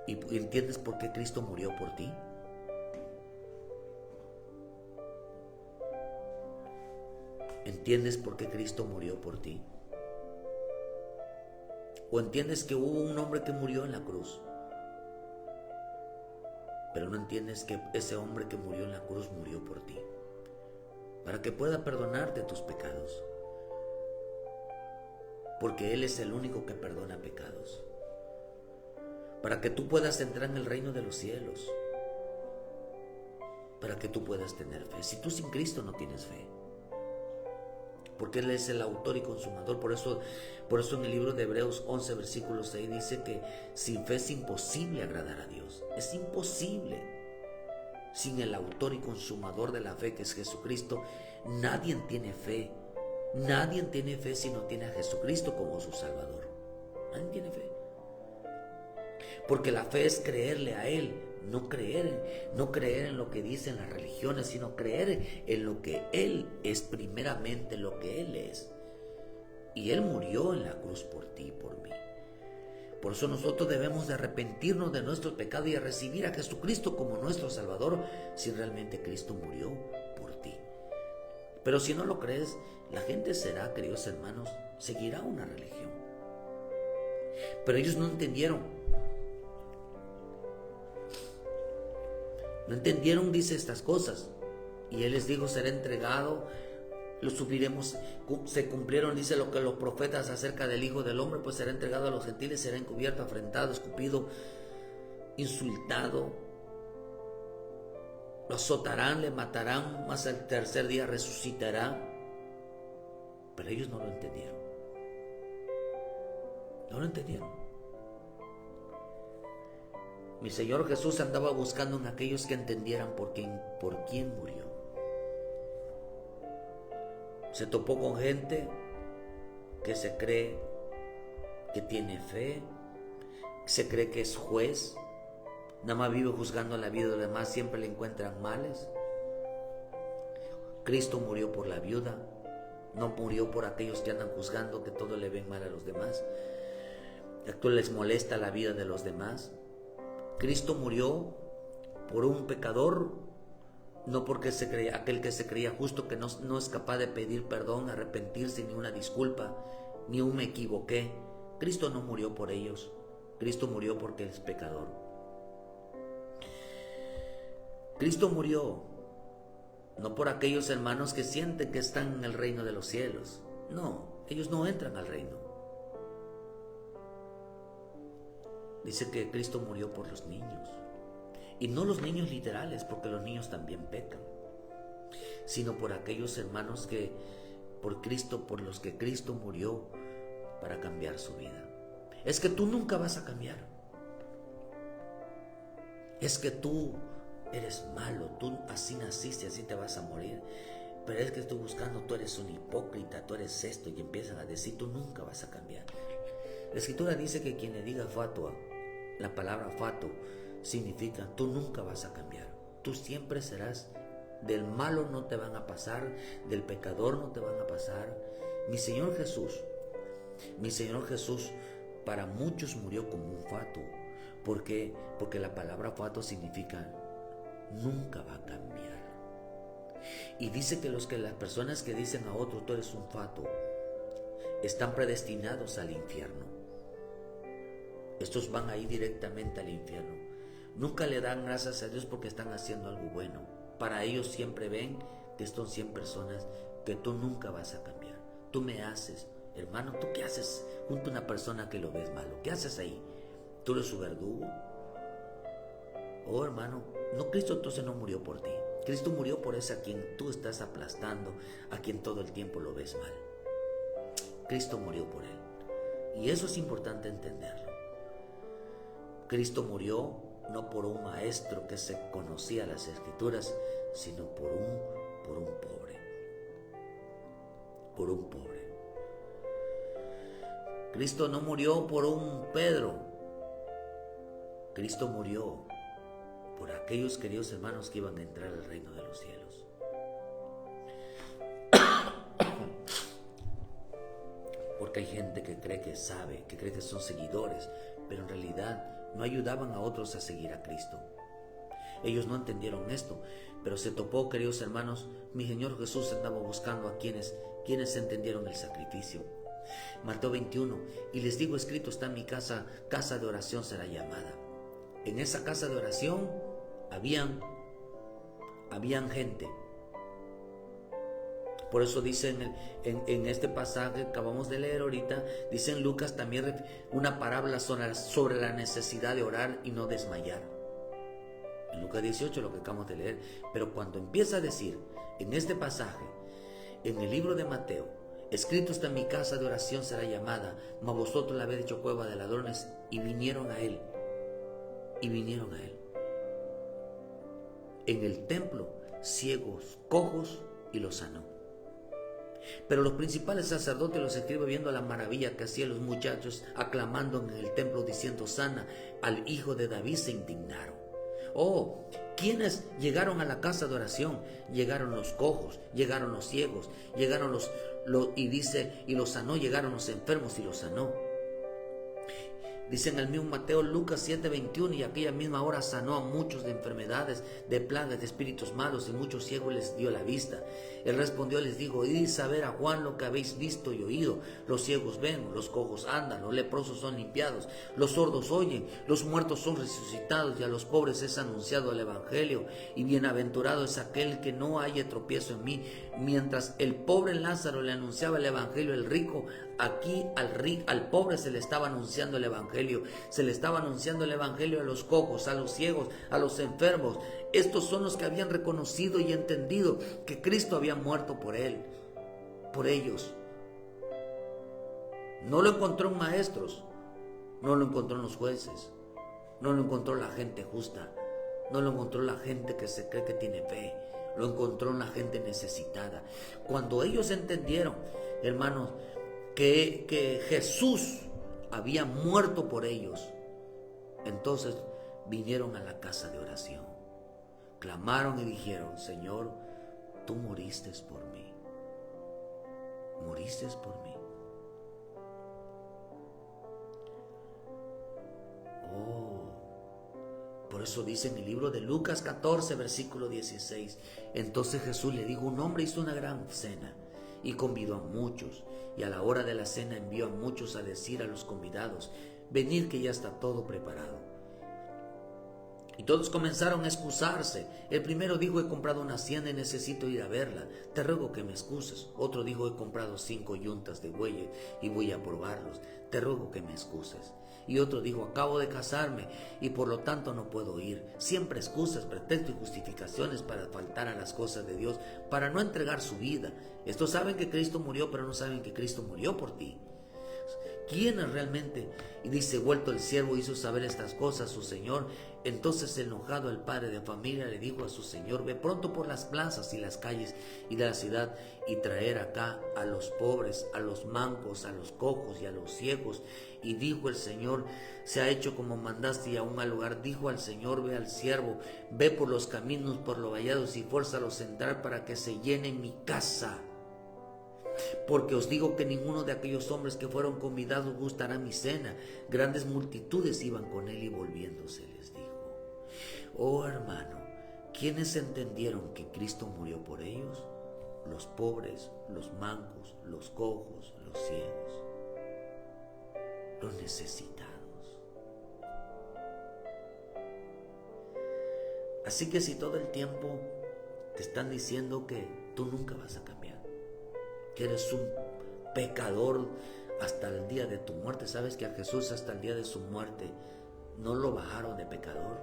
¿Y entiendes por qué Cristo murió por ti? ¿Entiendes por qué Cristo murió por ti? ¿O entiendes que hubo un hombre que murió en la cruz? Pero no entiendes que ese hombre que murió en la cruz murió por ti, para que pueda perdonarte tus pecados, porque Él es el único que perdona pecados, para que tú puedas entrar en el reino de los cielos, para que tú puedas tener fe. Si tú sin Cristo no tienes fe, porque Él es el autor y consumador. Por eso en el libro de Hebreos 11, versículo 6 dice que sin fe es imposible agradar a Dios. Es imposible. Sin el autor y consumador de la fe, que es Jesucristo, nadie tiene fe. Nadie tiene fe si no tiene a Jesucristo como su Salvador. Nadie tiene fe. Porque la fe es creerle a Él, no creer en lo que dicen las religiones, sino creer en lo que Él es, primeramente lo que Él es. Y Él murió en la cruz por ti y por mí. Por eso nosotros debemos de arrepentirnos de nuestro pecado y a recibir a Jesucristo como nuestro Salvador, si realmente Cristo murió por ti. Pero si no lo crees, la gente será, queridos hermanos, seguirá una religión. Pero ellos no entendieron. No entendieron, dice, estas cosas. Y Él les dijo: será entregado, lo subiremos. Se cumplieron, dice, lo que los profetas acerca del Hijo del Hombre, pues será entregado a los gentiles, será encubierto, afrentado, escupido, insultado. Lo azotarán, le matarán, mas al tercer día resucitará. Pero ellos no lo entendieron. No lo entendieron. Mi Señor Jesús andaba buscando en aquellos que entendieran por quién murió. Se topó con gente que se cree que tiene fe, se cree que es juez, nada más vive juzgando la vida de los demás, siempre le encuentran males. Cristo murió por la viuda, no murió por aquellos que andan juzgando, que todo le ven mal a los demás, que todo les molesta la vida de los demás. Cristo murió por un pecador, no porque aquel que se creía justo, que no es capaz de pedir perdón, arrepentirse, ni una disculpa, ni un me equivoqué. Cristo no murió por ellos. Cristo murió porque es pecador. Cristo murió no por aquellos hermanos que sienten que están en el reino de los cielos. No, ellos no entran al reino. Dice que Cristo murió por los niños. Y no los niños literales, porque los niños también pecan, sino por aquellos hermanos por los que Cristo murió para cambiar su vida. Es que tú nunca vas a cambiar. Es que tú eres malo, tú así naciste, así te vas a morir. Pero es que estoy buscando, tú eres un hipócrita, tú eres esto, y empiezan a decir: tú nunca vas a cambiar. La Escritura dice que quien le diga fatua, la palabra fato significa: tú nunca vas a cambiar, tú siempre serás, del malo no te van a pasar, del pecador no te van a pasar. Mi Señor Jesús para muchos murió como un fato. ¿Por qué? Porque la palabra fato significa nunca va a cambiar. Y dice que las personas que dicen a otro: tú eres un fato, están predestinados al infierno. Estos van a ir directamente al infierno. Nunca le dan gracias a Dios porque están haciendo algo bueno. Para ellos siempre ven que son 100 personas que tú nunca vas a cambiar. Tú me haces, hermano, ¿tú qué haces junto a una persona que lo ves malo? ¿Qué haces ahí? ¿Tú eres su verdugo? Oh, hermano, no, Cristo entonces no murió por ti. Cristo murió por ese a quien tú estás aplastando, a quien todo el tiempo lo ves mal. Cristo murió por él. Y eso es importante entenderlo. Cristo murió no por un maestro que se conocía las Escrituras, sino por un pobre. Por un pobre. Cristo no murió por un Pedro. Cristo murió por aquellos queridos hermanos que iban a entrar al reino de los cielos. Porque hay gente que cree que sabe, que cree que son seguidores, pero en realidad no ayudaban a otros a seguir a Cristo. Ellos no entendieron esto, pero se topó, queridos hermanos, mi Señor Jesús andaba buscando a quienes entendieron el sacrificio. Mateo 21, y les digo, escrito está en mi casa, casa de oración será llamada. En esa casa de oración habían gente. Por eso dice en este pasaje que acabamos de leer ahorita, dice en Lucas también una parábola sobre la necesidad de orar y no desmayar. En Lucas 18 lo que acabamos de leer. Pero cuando empieza a decir en este pasaje, en el libro de Mateo, escrito está en mi casa de oración será llamada, mas vosotros la habéis hecho cueva de ladrones, y vinieron a él. En el templo, ciegos, cojos, y los sanó. Pero los principales sacerdotes y los escribas, viendo la maravilla que hacían los muchachos, aclamando en el templo diciendo, sana al hijo de David, se indignaron. Oh, ¿quiénes llegaron a la casa de oración? Llegaron los cojos, llegaron los ciegos, llegaron y los sanó, llegaron los enfermos y los sanó. Dice en el mismo Mateo, Lucas 7:21, y aquella misma hora sanó a muchos de enfermedades, de plagas, de espíritus malos, y muchos ciegos les dio la vista. Él respondió y les dijo, id a ver a Juan lo que habéis visto y oído. Los ciegos ven, los cojos andan, los leprosos son limpiados, los sordos oyen, los muertos son resucitados, y a los pobres es anunciado el evangelio. Y bienaventurado es aquel que no haya tropiezo en mí. Mientras el pobre Lázaro le anunciaba el evangelio, el rico, aquí al pobre se le estaba anunciando el evangelio. Se le estaba anunciando el evangelio a los cojos, a los ciegos, a los enfermos. Estos son los que habían reconocido y entendido que Cristo había muerto por ellos. No lo encontró en maestros, no lo encontró en los jueces, no lo encontró en la gente justa, no lo encontró en la gente que se cree que tiene fe, lo encontró en la gente necesitada. Cuando ellos entendieron, hermanos, que Jesús había muerto por ellos, entonces vinieron a la casa de oración, clamaron y dijeron, Señor, tú moriste por mí, moriste por mí. Por eso dice en el libro de Lucas 14, versículo 16, entonces Jesús le dijo, un hombre hizo una gran cena y convidó a muchos, y a la hora de la cena envió a muchos a decir a los convidados, venid que ya está todo preparado. Y todos comenzaron a excusarse. El primero dijo, he comprado una hacienda y necesito ir a verla, te ruego que me excuses. Otro dijo, he comprado 5 yuntas de bueyes y voy a probarlos, te ruego que me excuses. Y otro dijo, acabo de casarme y por lo tanto no puedo ir. Siempre excusas, pretextos y justificaciones para faltar a las cosas de Dios, para no entregar su vida. Estos saben que Cristo murió, pero no saben que Cristo murió por ti. ¿Quién es realmente? Y dice, vuelto el siervo hizo saber estas cosas a su señor. Entonces enojado el padre de familia le dijo a su señor, ve pronto por las plazas y las calles y de la ciudad y traer acá a los pobres, a los mancos, a los cojos y a los ciegos. Y dijo el Señor, se ha hecho como mandaste, y aún al lugar dijo al Señor, ve al siervo, ve por los caminos, por los vallados y fuérzalos a entrar para que se llene mi casa. Porque os digo que ninguno de aquellos hombres que fueron convidados gustará mi cena. Grandes multitudes iban con él y volviéndose les dijo, oh hermano, ¿quiénes entendieron que Cristo murió por ellos? Los pobres, los mancos, los cojos, los ciegos, los necesitados. Así que si todo el tiempo te están diciendo que tú nunca vas a cambiar, que eres un pecador hasta el día de tu muerte, sabes que a Jesús hasta el día de su muerte no lo bajaron de pecador.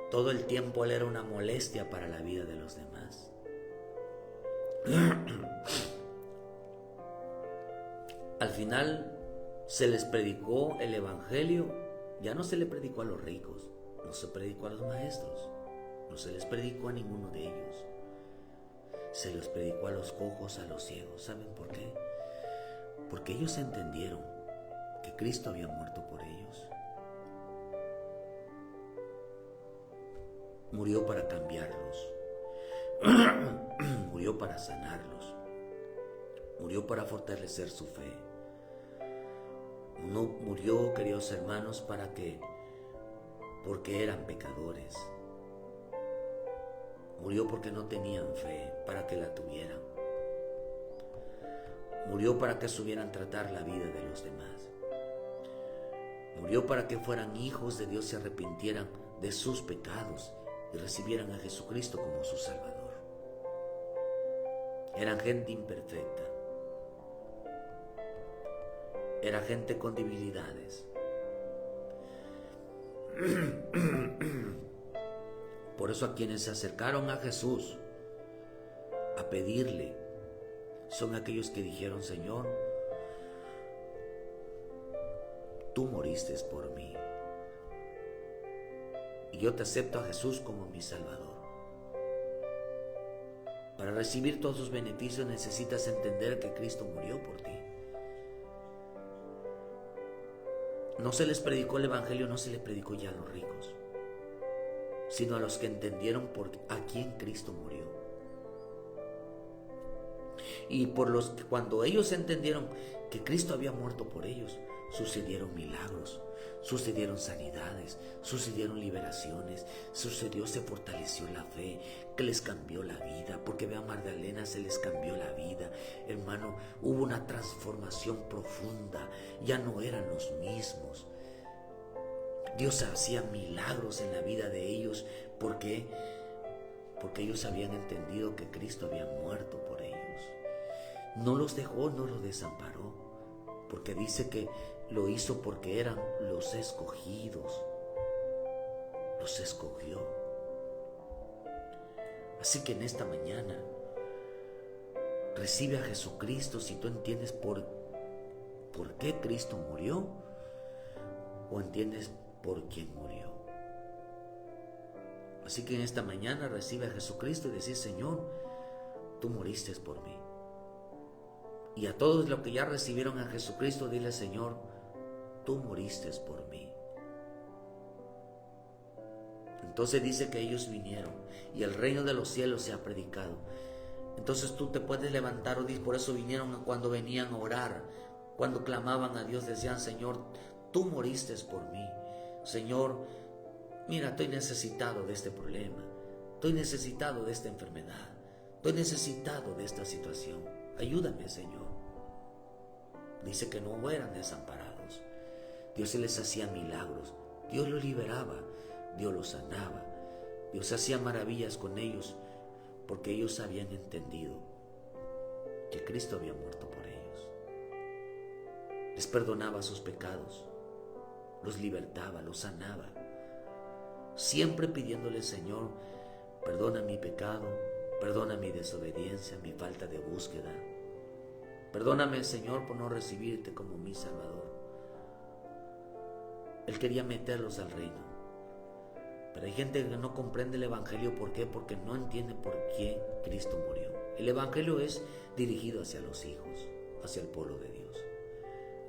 Todo el tiempo él era una molestia para la vida de los demás. Al final se les predicó el evangelio, ya no se le predicó a los ricos, no se predicó a los maestros, no se les predicó a ninguno de ellos. Se los predicó a los cojos, a los ciegos. ¿Saben por qué? Porque ellos entendieron que Cristo había muerto por ellos. murió para cambiarlos, murió para sanarlos, murió para fortalecer su fe. No murió, queridos hermanos, porque eran pecadores. Murió porque no tenían fe, para que la tuvieran. Murió para que supieran tratar la vida de los demás. Murió para que fueran hijos de Dios y se arrepintieran de sus pecados y recibieran a Jesucristo como su Salvador. Eran gente imperfecta. Era gente con debilidades. Por eso a quienes se acercaron a Jesús a pedirle son aquellos que dijeron: Señor, tú moriste por mí y yo te acepto a Jesús como mi Salvador. Para recibir todos sus beneficios necesitas entender que Cristo murió por ti. No se les predicó el Evangelio, no se les predicó ya a los ricos, sino a los que entendieron a quién Cristo murió. Y cuando ellos entendieron que Cristo había muerto por ellos, sucedieron milagros, sucedieron sanidades, sucedieron liberaciones, se fortaleció la fe, que les cambió la vida, porque ve a Magdalena, se les cambió la vida, hermano, hubo una transformación profunda, ya no eran los mismos. Dios hacía milagros en la vida de ellos, porque ellos habían entendido que Cristo había muerto por ellos. No los dejó, no los desamparó, porque dice que lo hizo porque eran los escogidos. Los escogió. Así que en esta mañana recibe a Jesucristo si tú entiendes por qué Cristo murió, o entiendes por quién murió. Así que en esta mañana recibe a Jesucristo y decir: Señor, tú moriste por mí. Y a todos los que ya recibieron a Jesucristo, dile: Señor, tú moriste por mí. Entonces dice que ellos vinieron y el reino de los cielos se ha predicado. Entonces tú te puedes levantar, o por eso vinieron cuando venían a orar, cuando clamaban a Dios, decían: Señor, tú moriste por mí. Señor, mira, estoy necesitado de este problema, estoy necesitado de esta enfermedad, estoy necesitado de esta situación. Ayúdame, Señor. Dice que no eran desamparados. Dios se les hacía milagros, Dios los liberaba, Dios los sanaba, Dios hacía maravillas con ellos, porque ellos habían entendido que Cristo había muerto por ellos. Les perdonaba sus pecados, los libertaba, los sanaba, siempre pidiéndole: Señor, perdona mi pecado, perdona mi desobediencia, mi falta de búsqueda. Perdóname, Señor, por no recibirte como mi Salvador. Él quería meterlos al reino. Pero hay gente que no comprende el Evangelio. ¿Por qué? Porque no entiende por qué Cristo murió. El Evangelio es dirigido hacia los hijos, hacia el pueblo de Dios.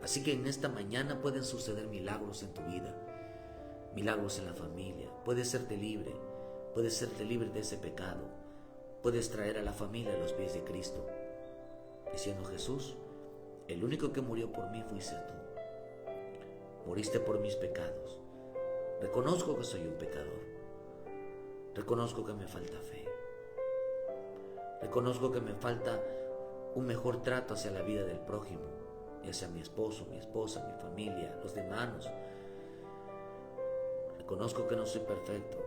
Así que en esta mañana pueden suceder milagros en tu vida, milagros en la familia. Puedes serte libre de ese pecado. Puedes traer a la familia a los pies de Cristo, diciendo: Jesús, el único que murió por mí fuiste tú. Moriste por mis pecados. Reconozco que soy un pecador. Reconozco que me falta fe. Reconozco que me falta un mejor trato hacia la vida del prójimo, y hacia mi esposo, mi esposa, mi familia, los demás. Reconozco que no soy perfecto.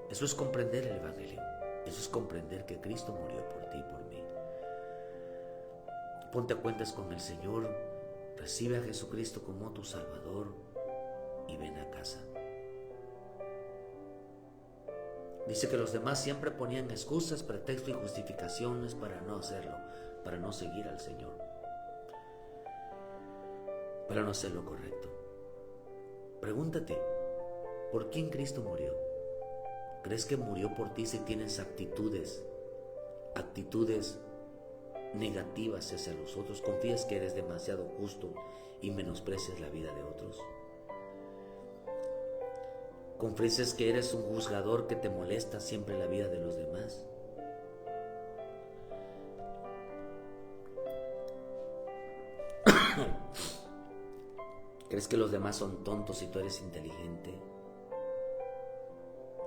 Eso es comprender el Evangelio. Eso es comprender que Cristo murió por ti y por mí. Ponte a cuentas con el Señor, recibe a Jesucristo como tu Salvador y ven a casa. Dice que los demás siempre ponían excusas, pretextos y justificaciones para no hacerlo, para no seguir al Señor, para no hacer lo correcto. Pregúntate, ¿por quién Cristo murió? ¿Crees que murió por ti si tienes actitudes negativas hacia los otros? ¿Confías que eres demasiado justo y menosprecias la vida de otros? Confieses que eres un juzgador que te molesta siempre la vida de los demás. ¿Crees que los demás son tontos y tú eres inteligente?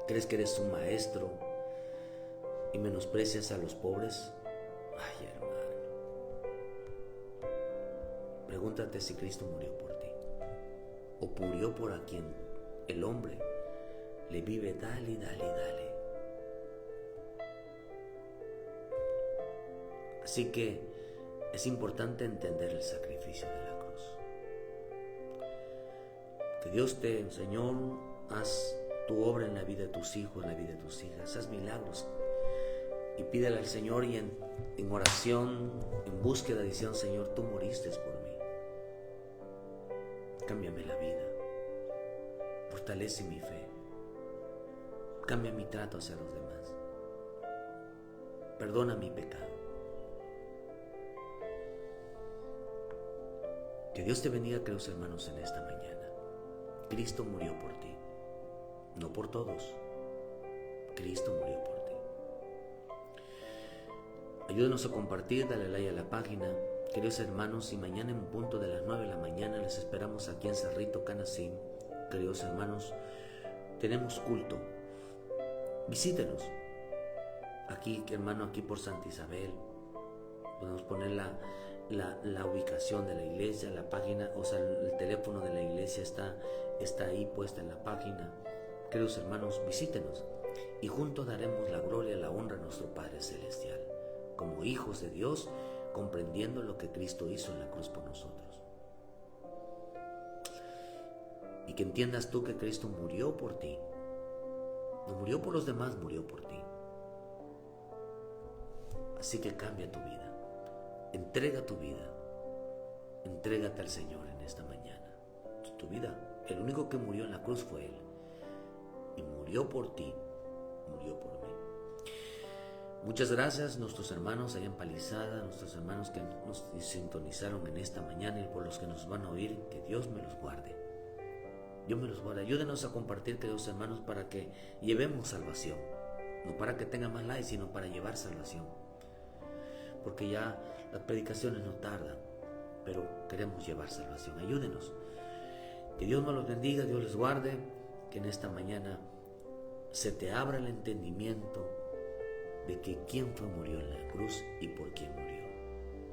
¿Crees que eres un maestro y menosprecias a los pobres? Ay, hermano. Pregúntate si Cristo murió por ti o murió por a quien el hombre le vive dale, dale, dale. Así que es importante entender el sacrificio de la cruz. Que Dios te, Señor, haz tu obra en la vida de tus hijos, en la vida de tus hijas, haz milagros. Y pídele al Señor y en oración, en búsqueda, diciendo: Señor, tú moriste por mí. Cámbiame la vida. Fortalece mi fe. Cambia mi trato hacia los demás. Perdona mi pecado. Que Dios te bendiga, queridos hermanos, en esta mañana. Cristo murió por ti, no por todos. Cristo murió por ti. Ayúdenos a compartir, dale like a la página. Queridos hermanos, y mañana en punto de las 9 de la mañana les esperamos aquí en Cerrito, Canacín. Queridos hermanos, tenemos culto. Visítenos. Aquí, hermano, aquí por Santa Isabel. Podemos poner la ubicación de la iglesia, la página, o sea, el teléfono de la iglesia está ahí puesta en la página. Queridos hermanos, visítenos y juntos daremos la gloria y la honra a nuestro Padre Celestial, como hijos de Dios, comprendiendo lo que Cristo hizo en la cruz por nosotros. Y que entiendas tú que Cristo murió por ti. No murió por los demás, murió por ti. Así que cambia tu vida. Entrega tu vida. Entrégate al Señor en esta mañana. Tu vida, el único que murió en la cruz fue Él. Y murió por ti, murió por mí. Muchas gracias a nuestros hermanos allá en Palizada, nuestros hermanos que nos sintonizaron en esta mañana y por los que nos van a oír. Que Dios me los guarde. Dios me los guarde. Ayúdenos a compartir, queridos hermanos, para que llevemos salvación. No para que tenga más likes, sino para llevar salvación. Porque ya las predicaciones no tardan, pero queremos llevar salvación. Ayúdenos. Que Dios nos los bendiga, Dios les guarde. Que en esta mañana se te abra el entendimiento de que quién murió en la cruz y por quién murió.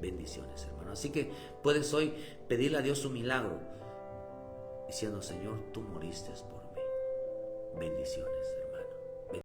Bendiciones, hermano. Así que puedes hoy pedirle a Dios un milagro, diciendo: Señor, tú moriste por mí. Bendiciones, hermano.